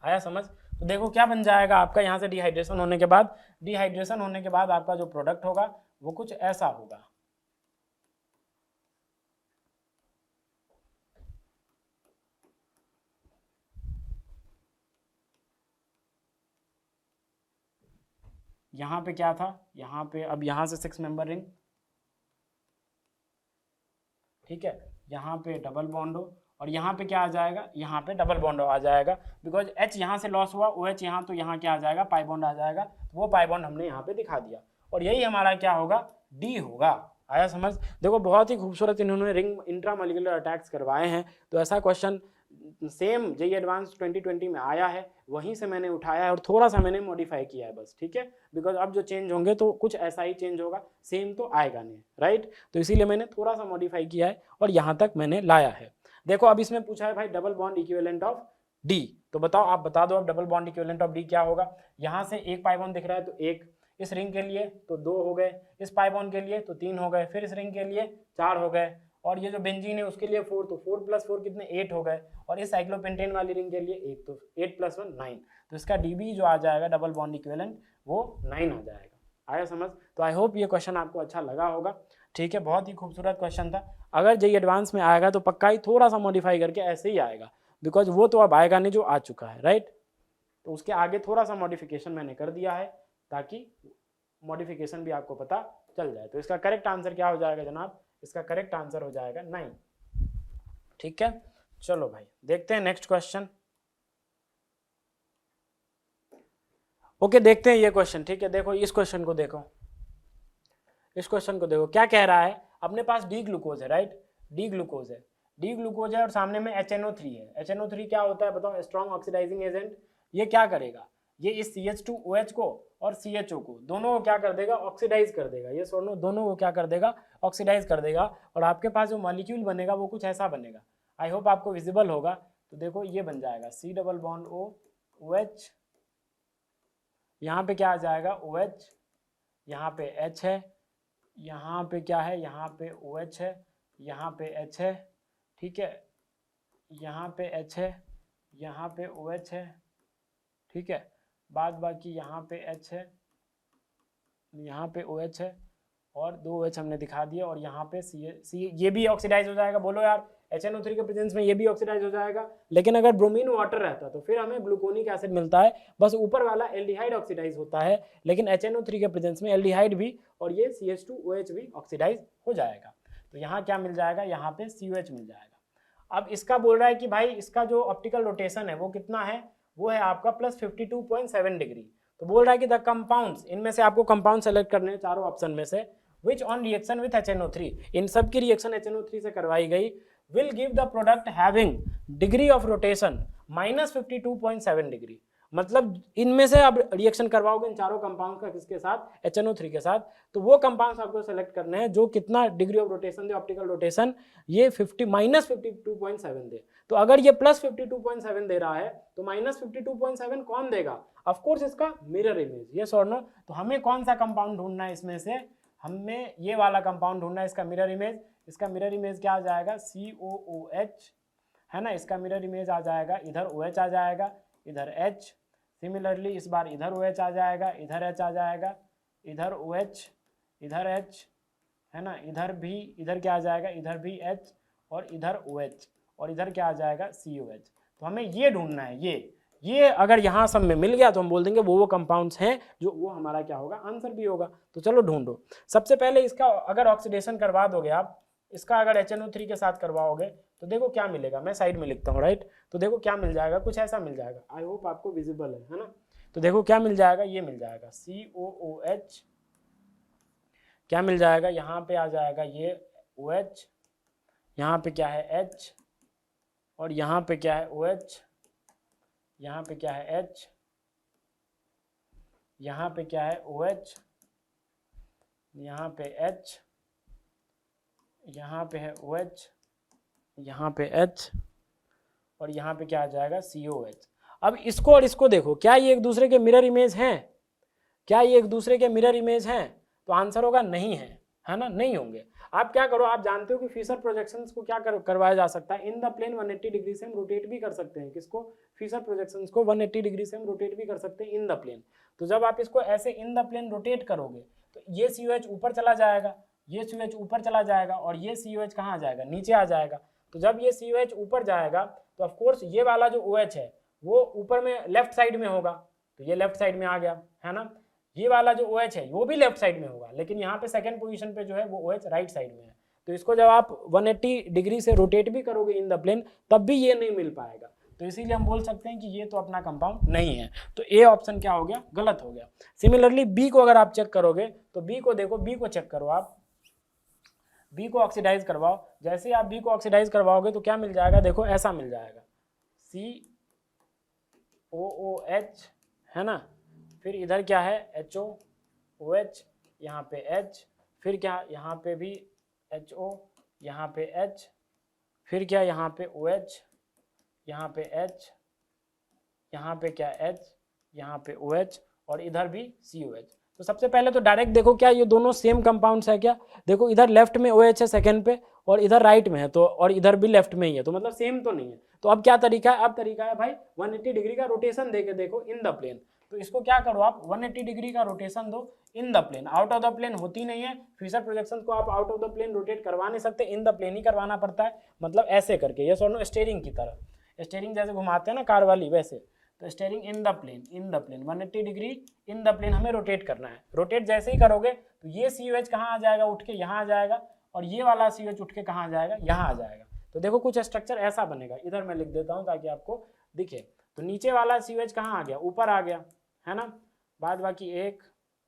आया समझ? तो देखो क्या बन जाएगा आपका यहाँ से डिहाइड्रेशन होने के बाद, डिहाइड्रेशन होने के बाद आपका जो प्रोडक्ट होगा वो कुछ ऐसा होगा। यहाँ पे क्या था, यहाँ पे अब यहाँ से 6 मेंबर रिंग, ठीक है, यहाँ पे डबल बॉन्ड हो, और यहाँ पे क्या आ जाएगा, यहाँ पे डबल बॉन्ड आ जाएगा, बिकॉज H यहाँ से लॉस हुआ, OH यहाँ, तो यहाँ क्या आ जाएगा, पाई बॉन्ड आ जाएगा, तो वो पाई बॉन्ड हमने यहाँ पे दिखा दिया, और यही हमारा क्या होगा, D होगा। आया समझ? देखो बहुत ही खूबसूरत इन्होंने रिंग इंट्रामॉलिक्यूलर अटैक्स करवाए हैं, तो ऐसा क्वेश्चन सेम JEE एडवांस 2020 में आया है, वहीं से मैंने उठाया है और थोड़ा सा मैंने मॉडिफाई किया है बस, ठीक है, बिकॉज अब जो चेंज होंगे तो कुछ ऐसा ही चेंज होगा, सेम तो आएगा नहीं, राइट, तो इसीलिए मैंने थोड़ा सा मॉडिफाई किया है और यहाँ तक मैंने लाया है। देखो अब इसमें पूछा है भाई double bond equivalent of D, तो बताओ, आप बता दो अब double bond equivalent of D क्या होगा। यहाँ से एक पाई बॉन्ड दिख रहा है तो एक, इस रिंग के लिए तो 2 हो गए, इस पाई बॉन्ड के लिए तो 3 हो गए, फिर इस रिंग के लिए 4 हो गए, और ये जो बेंजीन है उसके लिए 4, तो 4 + 4 कितने, 8 हो गए, और इस साइक्लोपेंटेन वाली रिंग के लिए 1, तो 8 + 1 9, तो इसका डीबी जो आ जाएगा डबल बॉन्ड इक्विवेलेंट वो 9 आ जाएगा। आया समझ? तो आई होप ये क्वेश्चन आपको अच्छा लगा होगा, ठीक है, बहुत ही खूबसूरत क्वेश्चन था। अगर JEE एडवांस में आएगा तो पक्का ही थोड़ा सा मॉडिफाई करके ऐसे ही आएगा, बिकॉज वो तो अब आएगा नहीं जो आ चुका है, राइट, तो उसके आगे थोड़ा सा मॉडिफिकेशन मैंने कर दिया है ताकि मॉडिफिकेशन भी आपको पता चल जाए। तो इसका करेक्ट आंसर क्या हो जाएगा जनाब, इसका करेक्ट आंसर हो जाएगा 9, ठीक है। चलो भाई देखते हैं नेक्स्ट क्वेश्चन। ओके देखते हैं ये क्वेश्चन, ठीक है, देखो इस क्वेश्चन को देखो, इस क्वेश्चन को देखो क्या कह रहा है, अपने पास डी ग्लूकोज है, राइट, डी ग्लूकोज है, डी ग्लूकोज है और सामने में HNO3 है। HNO3 क्या होता है बताओ, स्ट्रॉन्ग ऑक्सीडाइजिंग एजेंट। ये क्या करेगा, ये इस CH2OH को और CHO को दोनों को क्या कर देगा, ऑक्सीडाइज कर देगा, ये दोनों को क्या कर देगा, ऑक्सीडाइज कर देगा, और आपके पास जो मॉलिक्यूल बनेगा वो कुछ ऐसा बनेगा। आई होप आपको विजिबल होगा। तो देखो ये बन जाएगा C double bond O OH, यहाँ पे क्या आ जाएगा OH, यहाँ पे H है, यहाँ पे क्या है, यहाँ पे OH है, यहाँ पे H है, ठीक है, यहाँ पे H है, यहाँ पे OH है, ठीक है, बाद बाकी यहाँ पे H है, यहाँ पे OH है, और 2 OH हमने दिखा दिया, और यहाँ पे C ये भी ऑक्सीडाइज हो जाएगा। बोलो यार, HNO3 के प्रेजेंस में ये भी ऑक्सीडाइज हो जाएगा, लेकिन अगर ब्रोमीन वाटर रहता तो फिर हमें ग्लूकोनिक एसिड मिलता है, बस ऊपर वाला एल्डिहाइड ऑक्सीडाइज होता है, लेकिन HNO3 के प्रेजेंस में एल्डिहाइड भी और ये CH2OH भी ऑक्सीडाइज हो जाएगा। तो यहाँ क्या मिल जाएगा, यहाँ पे COH मिल जाएगा। अब इसका बोल रहा है कि भाई इसका जो ऑप्टिकल रोटेशन है वो कितना है, वो है आपका +52.7 डिग्री। तो बोल रहा है कि द कंपाउंड्स, इनमें से आपको कंपाउंड सेलेक्ट करने हैं चारों ऑप्शन में से, which on reaction with HNO3, इन सब की रिएक्शन HNO3 से करवाई गई, will give the product having degree of rotation -52.7 degree. मतलब इनमें से आप रिएक्शन करवाओगे इन चारों कंपाउंड का, किसके साथ, HNO3 के साथ, तो वो कंपाउंड्स आपको सेलेक्ट करने हैं जो कितना degree of rotation they, optical rotation, ये -52.7 दे। तो अगर ये +52.7 दे रहा है तो -52.7 कौन देगा, ऑफ कोर्स इसका मिरर इमेज, यस और नो। तो हमें कौन सा कंपाउंड ढूंढना है इसमें से, हमें ये वाला कंपाउंड ढूंढना है, इसका मिरर इमेज। इसका मिरर इमेज क्या आ जाएगा, COOH है ना, इसका मिरर इमेज आ जाएगा, इधर OH आ जाएगा, इधर H, सिमिलरली इस बार इधर OH आ जाएगा, इधर H आ जाएगा, इधर OH, इधर H है ना, इधर भी, इधर क्या आ जाएगा, इधर भी H, और इधर OH, और इधर क्या आ जाएगा, COH। तो हमें ये ढूंढना है, ये अगर यहाँ सब में मिल गया तो हम बोल देंगे वो कंपाउंड्स हैं जो, वो हमारा क्या होगा, आंसर भी होगा। तो चलो ढूंढो। सबसे पहले इसका अगर ऑक्सीडेशन करवा दोगे आप, इसका अगर HNO3 के साथ करवाओगे तो देखो क्या मिलेगा, मैं साइड में लिखता हूँ, राइट, तो देखो क्या मिल जाएगा, कुछ ऐसा मिल जाएगा, आई होप आपको विजिबल है ना। तो देखो क्या मिल जाएगा, ये मिल जाएगा COOH, क्या मिल जाएगा, यहाँ पे आ जाएगा ये OH, यहाँ पे क्या है H, और यहाँ पे क्या है OH, यहाँ पे क्या है H, यहाँ पे क्या है OH, यहाँ पे H, यहाँ पे है OH, यहाँ पे H, और यहाँ पे क्या आ जाएगा COH। अब इसको और इसको देखो, क्या ये एक दूसरे के मिरर इमेज हैं? क्या ये एक दूसरे के मिरर इमेज हैं? तो आंसर होगा नहीं है ना, नहीं होंगे। आप क्या करो, आप जानते हो कि फिशर प्रोजेक्शंस को क्या करवाया जा सकता है, इन द प्लेन 180 डिग्री से हम रोटेट भी कर सकते हैं। किसको? फिशर प्रोजेक्शंस को 180 डिग्री से हम रोटेट भी कर सकते हैं इन द प्लेन। तो जब आप इसको ऐसे इन द प्लेन रोटेट करोगे तो ये COH ऊपर चला जाएगा, ये COH ऊपर चला जाएगा, और ये COH कहाँ आ जाएगा? नीचे आ जाएगा। तो जब ये COH ऊपर जाएगा तो ऑफकोर्स ये वाला जो OH है वो ऊपर में लेफ्ट साइड में होगा, तो ये लेफ्ट साइड में आ गया, है ना। ये वाला जो OH है वो भी लेफ्ट साइड में होगा, लेकिन यहाँ पे सेकंड पोजीशन पे जो है वो OH राइट साइड में है। तो इसको जब आप 180 डिग्री से रोटेट भी करोगे इन द प्लेन तब भी ये नहीं मिल पाएगा। तो इसीलिए हम बोल सकते हैं कि ये तो अपना कंपाउंड नहीं है। तो ए ऑप्शन क्या हो गया? गलत हो गया। सिमिलरली बी को अगर आप चेक करोगे तो बी को देखो, बी को चेक करो, आप बी को ऑक्सीडाइज करवाओ। जैसे आप बी को ऑक्सीडाइज करवाओगे तो क्या मिल जाएगा? देखो ऐसा मिल जाएगा COOH, है ना। फिर इधर क्या है? HOOH, यहाँ पे H, फिर क्या यहाँ पे भी HO, यहाँ पे H, फिर क्या यहाँ पे OH, यहाँ पे H, यहाँ पे क्या H, यहाँ पे OH, और इधर भी COH। तो सबसे पहले तो डायरेक्ट देखो क्या ये दोनों सेम कंपाउंड्स है क्या? देखो इधर लेफ्ट में OH है सेकंड पे, और इधर राइट में है, तो और इधर भी लेफ्ट में ही है, तो मतलब सेम तो नहीं है। तो अब क्या तरीका है? अब तरीका है भाई 180 डिग्री का रोटेशन देके देखो इन द प्लेन। तो इसको क्या करो आप, 180 डिग्री का रोटेशन दो in the plane. Out of the plane होती नहीं है, फिशर प्रोजेक्शन को आप out of the plane rotate करवा नहीं सकते, इन द प्लेन ही करवाना पड़ता है। मतलब ऐसे करके, ये सोनो स्टीयरिंग की तरह, स्टीयरिंग जैसे घुमाते हैं ना कार वाली, वैसे। तो steering in the plane, in the plane 180 degree in the plane हमें रोटेट करना है। रोटेट जैसे ही करोगे तो ये COH कहाँ आ जाएगा? उठ के यहाँ आ जाएगा, और ये वाला COH उठ के कहाँ आ जाएगा? यहाँ आ जाएगा। तो देखो कुछ स्ट्रक्चर ऐसा बनेगा, इधर मैं लिख देता हूँ ताकि आपको दिखे। तो नीचे वाला COH कहाँ आ गया? ऊपर आ गया, है ना। बाद बाकी 1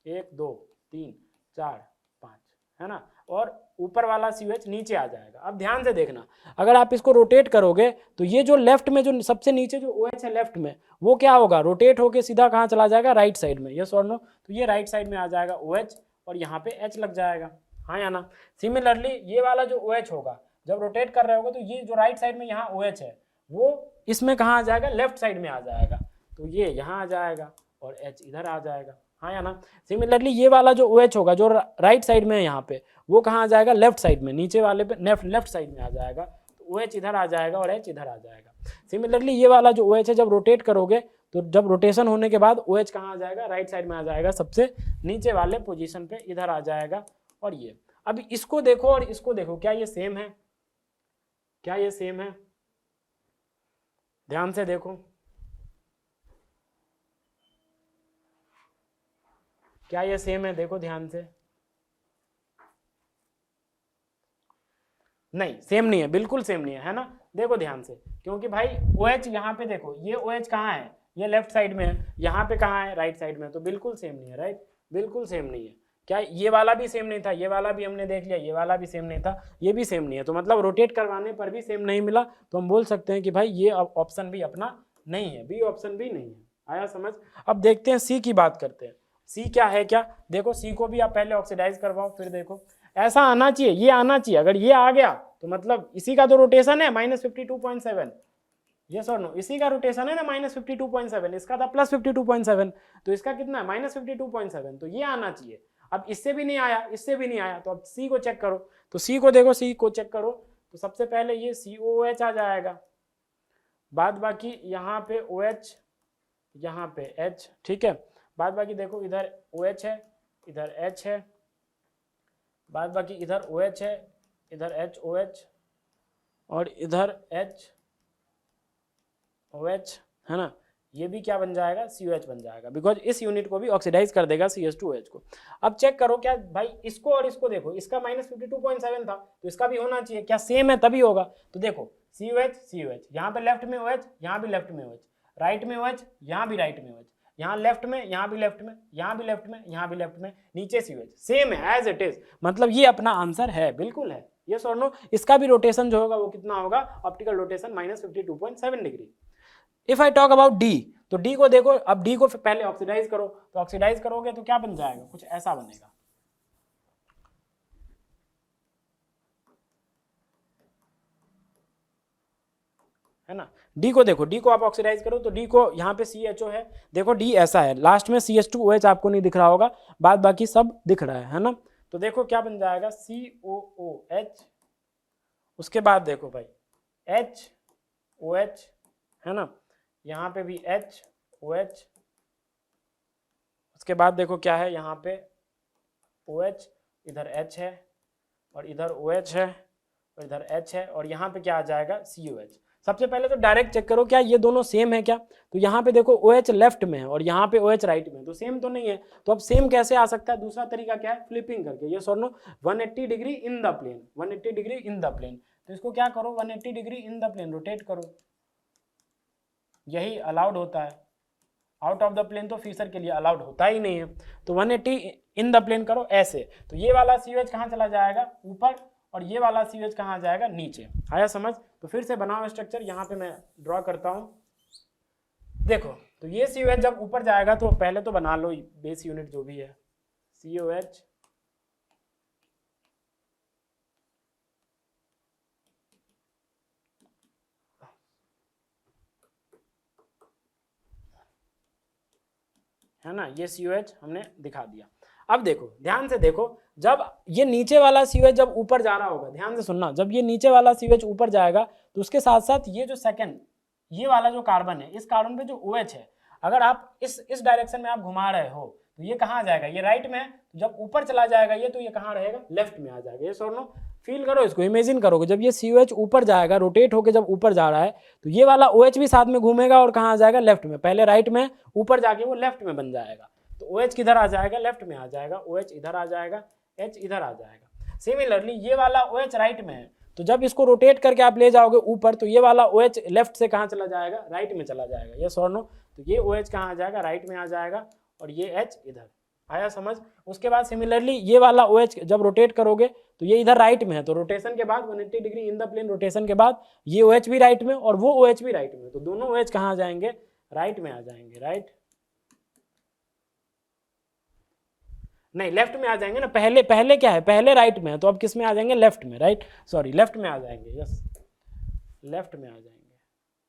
1 2 3 4 5, है ना। और ऊपर वाला COH नीचे आ जाएगा। अब ध्यान से देखना, अगर आप इसको रोटेट करोगे तो ये जो लेफ्ट में, जो सबसे नीचे जो OH है लेफ्ट में, वो क्या होगा? रोटेट होके सीधा कहाँ चला जाएगा? राइट साइड में। यस और नो? तो ये राइट साइड में आ जाएगा OH, और यहाँ पे H लग जाएगा, हाँ या ना। सिमिलरली ये वाला जो OH होगा, जब रोटेट कर रहे होगा तो ये जो राइट साइड में यहाँ OH है वो इसमें कहाँ आ जाएगा? लेफ्ट साइड में आ जाएगा। तो ये यहाँ आ जाएगा और H इधर आ जाएगा, हाँ या ना। सिमिलरली ये वाला जो OH होगा जो राइट साइड में है यहाँ पे, वो कहाँ आ जाएगा? लेफ्ट साइड में, नीचे वाले पे लेफ्ट साइड में आ जाएगा। तो OH इधर आ जाएगा और H इधर आ जाएगा। सिमिलरली ये वाला जो OH है जब रोटेट करोगे तो जब रोटेशन होने के बाद OH कहाँ आ जाएगा? राइट साइड में आ जाएगा, सबसे नीचे वाले पोजीशन पे इधर आ जाएगा। और ये अब इसको देखो और इसको देखो, क्या ये सेम है? क्या ये सेम है? ध्यान से देखो, क्या ये सेम है? देखो ध्यान से। नहीं, सेम नहीं है, बिल्कुल सेम नहीं है ना। देखो ध्यान से, क्योंकि भाई OH यहाँ पे देखो, ये OH कहाँ है? ये लेफ्ट साइड में है, यहाँ पे कहाँ है? राइट साइड में। तो बिल्कुल सेम नहीं है, राइट, बिल्कुल सेम नहीं है। क्या ये वाला भी सेम नहीं था? ये वाला भी हमने देख लिया, ये वाला भी सेम नहीं था, ये भी सेम नहीं है। तो मतलब रोटेट करवाने पर भी सेम नहीं मिला, तो हम बोल सकते हैं कि भाई ये ऑप्शन भी अपना नहीं है, बी ऑप्शन भी नहीं है। आया समझ? अब देखते हैं सी की बात करते हैं। सी क्या है? क्या देखो, सी को भी आप पहले ऑक्सीडाइज करवाओ, फिर देखो ऐसा आना चाहिए, ये आना चाहिए। अगर ये आ गया तो मतलब इसी का तो रोटेशन है -52.7, यस और नो, इसी का रोटेशन है ना -52.7, इसका था +52.7, तो इसका कितना है? -52.7, तो ये आना चाहिए। अब इससे भी नहीं आया, इससे भी नहीं आया, तो अब सी को चेक करो। तो सी को देखो, सी को चेक करो, तो सबसे पहले ये COOH आ जाएगा, बाद बाकी यहाँ पे OH, यहाँ पे H, ठीक है। बाद बाकी देखो इधर OH है, इधर H है, बाद बाकी इधर OH है, इधर HOH, और इधर HOH, है ना। ये भी क्या बन जाएगा? COH बन जाएगा, बिकॉज इस यूनिट को भी ऑक्सीडाइज कर देगा CH2OH को। अब चेक करो, क्या भाई इसको और इसको देखो, इसका -52.7 था तो इसका भी होना चाहिए, क्या सेम है? तभी होगा। तो देखो COH COH, यहाँ पे लेफ्ट में OH, यहाँ भी लेफ्ट में OH, राइट में OH, यहाँ भी राइट में OH, यहाँ लेफ्ट में, यहाँ भी लेफ्ट में, यहाँ भी लेफ्ट में, यहाँ भी लेफ्ट में, नीचे COH, सेम है एज इट इज। मतलब ये अपना आंसर है, बिल्कुल है, यस और नो। इसका भी रोटेशन जो होगा वो कितना होगा? Optical rotation -52.7 degree. If I talk about D, तो डी को देखो, अब डी को पहले ऑक्सीडाइज करो, तो ऑक्सीडाइज करोगे तो क्या बन जाएगा? कुछ ऐसा बनेगा, है ना। डी को देखो, डी को आप ऑक्सीडाइज करो तो डी को यहाँ पे CHO है, देखो डी ऐसा है, लास्ट में CH2OH आपको नहीं दिख रहा होगा, बाद बाकी सब दिख रहा है ना। तो देखो क्या बन जाएगा COOH, उसके बाद देखो भाई HOH, है ना, यहाँ पे भी HOH, उसके बाद देखो क्या है यहाँ पे OH, इधर H है और इधर OH है और इधर H है और यहाँ पे क्या आ जाएगा COH। सबसे पहले तो डायरेक्ट चेक करो क्या ये दोनों सेम है क्या, तो यहाँ पे देखो OH लेफ्ट में है और यहाँ पे OH राइट में है, तो सेम तो नहीं है। तो अब सेम कैसे आ सकता है, दूसरा तरीका क्या है, फ्लिपिंग करके, ये सोनो 180 degree in the plane, 180 degree in the plane. तो इसको क्या करो 180 degree in the plane rotate करो, यही अलाउड होता है, आउट ऑफ द प्लेन तो फिशर के लिए अलाउड होता ही नहीं है। तो 180 इन द प्लेन करो ऐसे, तो ये वाला COH कहाँ चला जाएगा ऊपर और ये वाला COH कहाँ जाएगा नीचे। आया समझ। तो फिर से बनाओ स्ट्रक्चर, यहाँ पे मैं ड्रॉ करता हूँ। देखो तो ये COH जब ऊपर जाएगा तो पहले तो बना लो बेस यूनिट जो भी है, COH है ना, ये COH हमने दिखा दिया। अब देखो ध्यान से देखो, जब ये नीचे वाला COH जब ऊपर जा रहा होगा, ध्यान से सुनना, जब ये नीचे वाला COH ऊपर जाएगा तो उसके साथ साथ ये जो सेकंड ये वाला जो कार्बन है, इस कार्बन पे जो OH है, अगर आप इस डायरेक्शन में आप घुमा रहे हो तो ये कहाँ आ जाएगा, ये राइट में है, तो जब ऊपर चला जाएगा ये, तो ये कहाँ रहेगा, लेफ्ट में आ जाएगा। ये सुनो, फील करो इसको, इमेजिन करोगे, जब ये COH ऊपर जाएगा, रोटेट होकर जब ऊपर जा रहा है, तो ये वाला OH भी साथ में घूमेगा और कहाँ आ जाएगा, लेफ्ट में। पहले राइट में, ऊपर जाके वो लेफ्ट में बन जाएगा, तो OH किधर आ जाएगा, लेफ्ट में आ जाएगा, OH इधर आ जाएगा, H इधर आ जाएगा। सिमिलरली ये वाला OH राइट में है, तो जब इसको रोटेट करके आप ले जाओगे ऊपर, तो ये वाला OH लेफ्ट से कहाँ चला जाएगा, राइट में चला जाएगा। ये सॉर्नो, तो ये OH कहाँ आ जाएगा, राइट में आ जाएगा और ये H इधर। आया समझ। उसके बाद सिमिलरली ये वाला OH जब रोटेट करोगे तो ये इधर राइट में है, तो रोटेशन के बाद 180 degree in the plane rotation के बाद ये OH भी राइट में और वो OH भी राइट में, तो दोनों OH कहाँ आ जाएंगे, राइट में आ जाएंगे, राइट नहीं लेफ्ट में आ जाएंगे ना, पहले क्या है, पहले राइट में है, तो अब किस में आ जाएंगे, लेफ्ट में, राइट सॉरी लेफ्ट में आ जाएंगे, यस लेफ्ट में आ जाएंगे।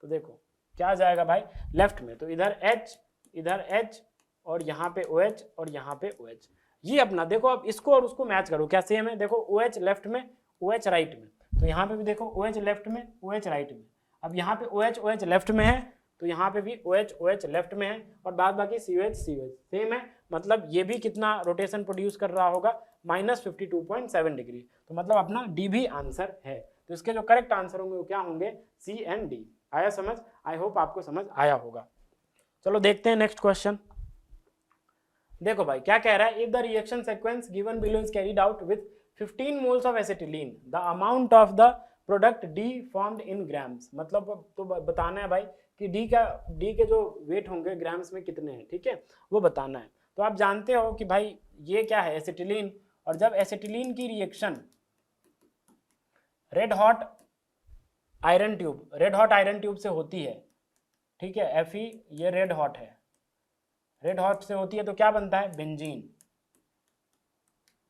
तो देखो क्या आ जाएगा भाई, लेफ्ट में, तो इधर H और यहाँ पे OH और यहाँ पे OH। ये अपना देखो, अब इसको और उसको मैच करो, क्या सेम है, देखो OH लेफ्ट में, OH राइट में, तो यहाँ पे भी देखो OH लेफ्ट में, OH राइट में। अब यहाँ पे OH लेफ्ट में है, तो यहाँ पे भी OH लेफ्ट में है और बाद बाकी COH सेम है। मतलब ये भी कितना रोटेशन प्रोड्यूस कर रहा होगा, -52.7 डिग्री। तो मतलब अपना डी भी आंसर है। तो इसके जो करेक्ट आंसर होंगे वो क्या होंगे, C एंड D। आया समझ, आई होप आपको समझ आया होगा। चलो देखते हैं नेक्स्ट क्वेश्चन। देखो भाई क्या कह रहा है, if the reaction sequence given below is carried out with 15 moles of acetylene, the amount of the product D formed in grams. मतलब तो बताना है भाई कि डी के जो वेट होंगे ग्राम्स में कितने हैं, ठीक है, वो बताना है। तो आप जानते हो कि भाई ये क्या है, एसिटिलीन, और जब एसिटिलीन की reaction red hot iron tube से होती है, ठीक है, Fe ये रेड हॉट है, रेड हॉट से होती है, तो क्या बनता है, बेंजीन।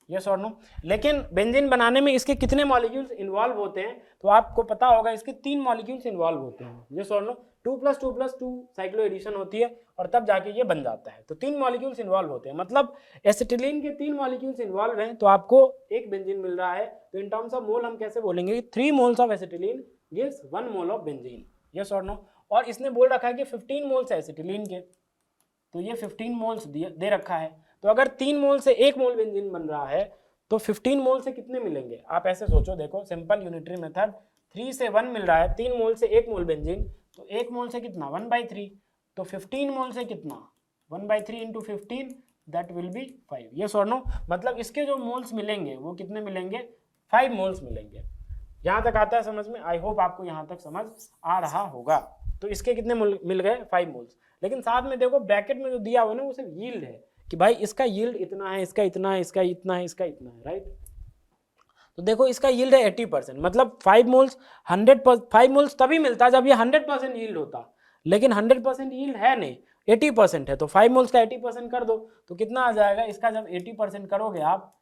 यस और नो। लेकिन बेंजीन बनाने में इसके कितने मॉलिक्यूल्स इन्वॉल्व होते हैं, तो आपको पता होगा इसके 3 मॉलिक्यूल्स इन्वॉल्व होते हैं। यस और नो, 2+2+2 साइक्लो एडिशन होती है और तब जाके ये बन जाता है। तो 3 मॉलिक्यूल्स इन्वॉल्व होते हैं, मतलब एसिटिलीन के 3 मॉलिक्यूल्स इन्वॉल्व हैं, तो आपको एक बेंजीन मिल रहा है। तो इन टर्म्स ऑफ मोल हम कैसे बोलेंगे, 3 moles of acetylene gives 1 mole of benzene. Yes और नो। और इसने बोल रखा है कि 15 मोल्स है एसिटिलीन के, तो ये 15 मोल्स दे रखा है। तो अगर 3 मोल से 1 मोल बेंजीन बन रहा है तो 15 मोल से कितने मिलेंगे, आप ऐसे सोचो, देखो सिंपल यूनिटरी मेथड, 3 से 1 मिल रहा है, 3 मोल से 1 मोल बेंजीन, तो 1 मोल से कितना, 1/3, तो 15 मोल से कितना, 1/3 इंटू 15, दैट विल बी 5। ये सॉर्नो, मतलब इसके जो मोल्स मिलेंगे वो कितने मिलेंगे, 5 मोल्स मिलेंगे। यहाँ तक आता है समझ में, आई होप आपको यहाँ तक समझ आ रहा होगा। तो इसके कितने मिल गए, 5 मोल्स। लेकिन साथ में देखो ब्रैकेट में जो दिया हुआ है ना, वो सिर्फ यील्ड है कि भाई इसका यील्ड इतना है, इसका इतना है, इसका इतना है, इसका इतना है, राइट। तो देखो इसका यील्ड है 80%, मतलब 5 मोल्स 5 मोल्स तभी मिलता जब ये 100% यील्ड होता, लेकिन 100% यील्ड है नहीं, 80% है, तो 5 मोल्स का 80% कर दो तो कितना आ जाएगा, इसका जब 80% करोगे आप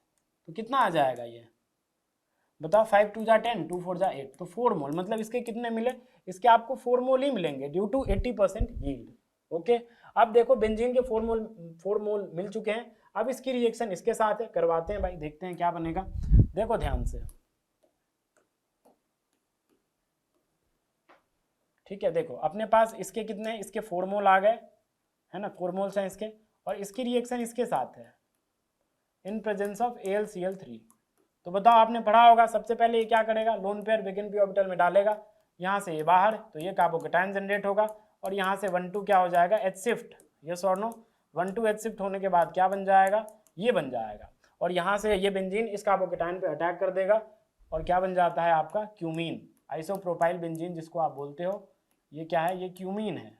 तो कितना आ जाएगा, ये बताओ 5 2 जा 10, 2 4 जा 8, तो 4 मोल, मतलब इसके कितने मिले, इसके आपको 4 मोल ही मिलेंगे ड्यू टू 80% यील्ड। ओके, अब देखो बेंजीन के 4 मोल मिल चुके हैं। अब इसकी रिएक्शन इसके साथ है, करवाते हैं भाई, देखते हैं क्या बनेगा। देखो ध्यान से, ठीक है, देखो अपने पास इसके कितने, इसके 4 मोल आ गए, है ना, 4 मोल्स हैं इसके, और इसकी रिएक्शन इसके साथ है इन प्रेजेंस ऑफ AlCl3। तो बताओ, आपने पढ़ा होगा, सबसे पहले ये क्या करेगा, lone pair vacant P orbital में डालेगा, यहाँ से ये बाहर, तो ये कार्बोकेटायन जनरेट होगा, और यहाँ से 1 2 क्या हो जाएगा, H शिफ्ट, यस और नो, 1 2 H शिफ्ट होने के बाद क्या बन जाएगा, ये बन जाएगा, और यहाँ से ये बेंजीन इस कार्बोकेटायन पे अटैक कर देगा, और क्या बन जाता है आपका क्यूमीन, आइसोप्रोपाइल बेंजीन जिसको आप बोलते हो, ये क्या है, ये क्यूमीन है,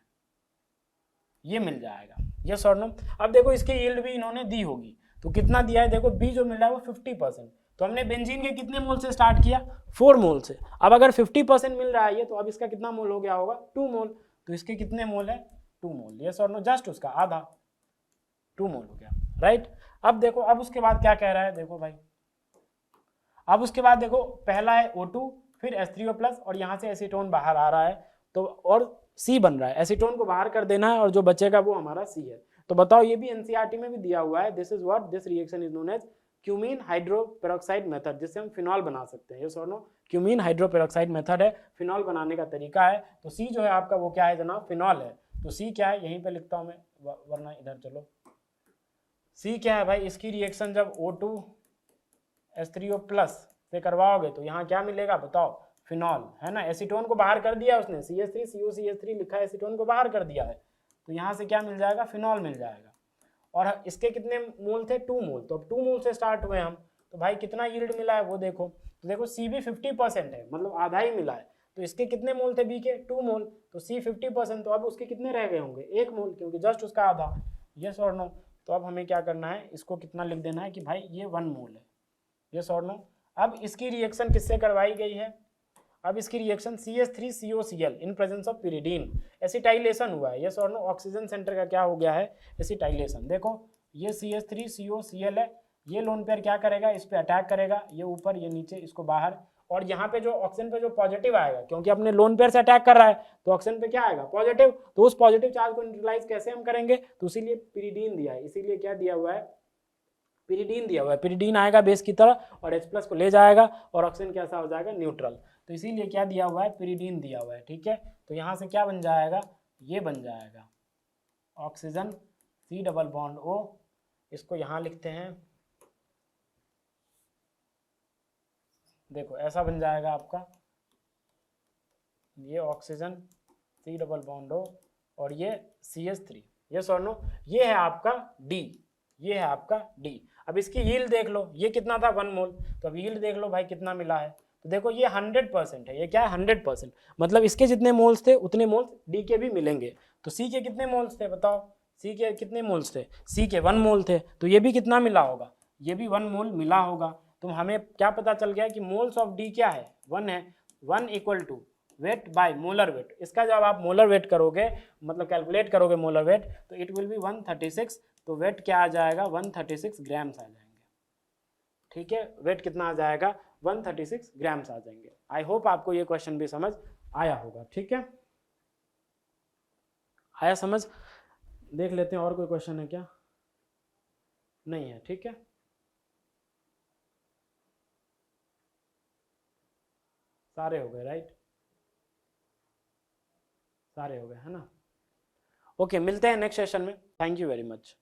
ये मिल जाएगा, यस और नो। अब देखो इसकी यील्ड भी इन्होंने दी होगी, तो कितना दिया है, देखो बी जो मिला है वो 50%, तो हमने बेंजीन के कितने मोल से स्टार्ट किया, 4 मोल से। अब अगर 50% मिल रहा है ये, तो अब इसका कितना मोल हो गया होगा, 2 मोल, तो इसके कितने मोल है, 2 मोल, यस और नो, जस्ट उसका आधा, 2 मोल हो गया, राइट। अब देखो, अब उसके बाद क्या कह रहा है, देखो भाई, अब उसके बाद देखो, पहला है O2, फिर H3O+, और यहाँ से एसीटोन बाहर आ रहा है, तो और C बन रहा है, एसीटोन को बाहर कर देना है, और जो बचेगा वो हमारा C है। तो बताओ, ये भी एनसीईआरटी में भी दिया हुआ है, this is what, this reaction is known as cumene hydroperoxide method, जिससे हम फिनॉल बना सकते हैं, यस और नो, क्यूमीन हाइड्रोपेरोक्साइड मेथड है, फिनॉल बनाने का तरीका है। तो C जो है आपका वो क्या है जनाब, फिनॉल है, तो C क्या है, यहीं पे लिखता हूँ मैं, वरना इधर चलो, C क्या है भाई, इसकी रिएक्शन जब O2 H3O+ से करवाओगे तो यहाँ क्या मिलेगा बताओ, फिनॉल, है ना, एसीटोन को बाहर कर दिया उसने, CH3 COCH3 लिखा है, एसीटोन को बाहर कर दिया है, तो यहाँ से क्या मिल जाएगा, फिनॉल मिल जाएगा। और इसके कितने मोल थे, 2 मोल, तो अब 2 मोल से स्टार्ट हुए हम, तो भाई कितना यील्ड मिला है वो देखो, तो देखो C भी 50% है, मतलब आधा ही मिला है, तो इसके कितने मोल थे बी के, 2 मोल, तो C 50%, तो अब उसके कितने रह गए होंगे, 1 मोल, क्योंकि जस्ट उसका आधा, यस और नो। तो अब हमें क्या करना है, इसको कितना लिख देना है कि भाई ये 1 मोल है, यस और नो। अब इसकी रिएक्शन किससे करवाई गई है, अब इसकी reaction CH3COCl in presence of pyridine, acetylation हुआ है, यस और नो, ऑक्सीजन सेंटर का क्या हो गया है, एसिटाइलेशन। देखो ये CH3COCl है, ये लोन पेयर क्या करेगा, इस पे अटैक करेगा, ये ऊपर ये नीचे, इसको बाहर, और यहाँ पे जो ऑक्सीजन पे जो पॉजिटिव आएगा, क्योंकि अपने लोन पेयर से अटैक कर रहा है, तो ऑक्सीजन पे क्या आएगा, पॉजिटिव, तो उस पॉजिटिव चार्ज को न्यूट्रलाइज कैसे हम करेंगे, तो इसीलिए पिरिडीन दिया है, इसीलिए क्या दिया हुआ है, पिरिडीन दिया हुआ है, पिरिडीन आएगा बेस की तरह और H+ को ले जाएगा, और ऑक्सीजन कैसा हो जाएगा, न्यूट्रल, तो इसीलिए क्या दिया हुआ है, पिरिडीन दिया हुआ है, ठीक है। तो यहाँ से क्या बन जाएगा, ये बन जाएगा ऑक्सीजन C+O, इसको यहाँ लिखते हैं, देखो ऐसा बन जाएगा आपका, ये ऑक्सीजन C+O और ये CH3, यस और नो, ये है आपका D, ये है आपका D। अब इसकी यील्ड देख लो, ये कितना था, 1 मोल, तो अब यील्ड देख लो भाई कितना मिला है, तो देखो ये 100% है, ये क्या है 100%, मतलब इसके जितने मोल्स थे उतने मोल्स D के भी मिलेंगे। तो C के कितने मोल्स थे बताओ, C के कितने मोल्स थे, C के 1 मोल थे, तो ये भी कितना मिला होगा, ये भी 1 मोल मिला होगा। तो हमें क्या पता चल गया कि मोल्स ऑफ D क्या है, 1 है, 1 = वेट बाय मोलर वेट, इसका जब आप मोलर वेट करोगे, मतलब कैलकुलेट करोगे मोलर वेट, तो इट विल बी 136, तो वेट क्या आ जाएगा, 136 ग्राम्स आ जाएंगे, ठीक है, वेट कितना आ जाएगा, 136 ग्राम्स आ जाएंगे। आई होप आपको ये क्वेश्चन भी समझ आया होगा, ठीक है, आया समझ। देख लेते हैं और कोई क्वेश्चन है क्या, नहीं है, ठीक है, सारे हो गए, राइट, सारे हो गए, है ना। ओके, मिलते हैं नेक्स्ट सेशन में, थैंक यू वेरी मच।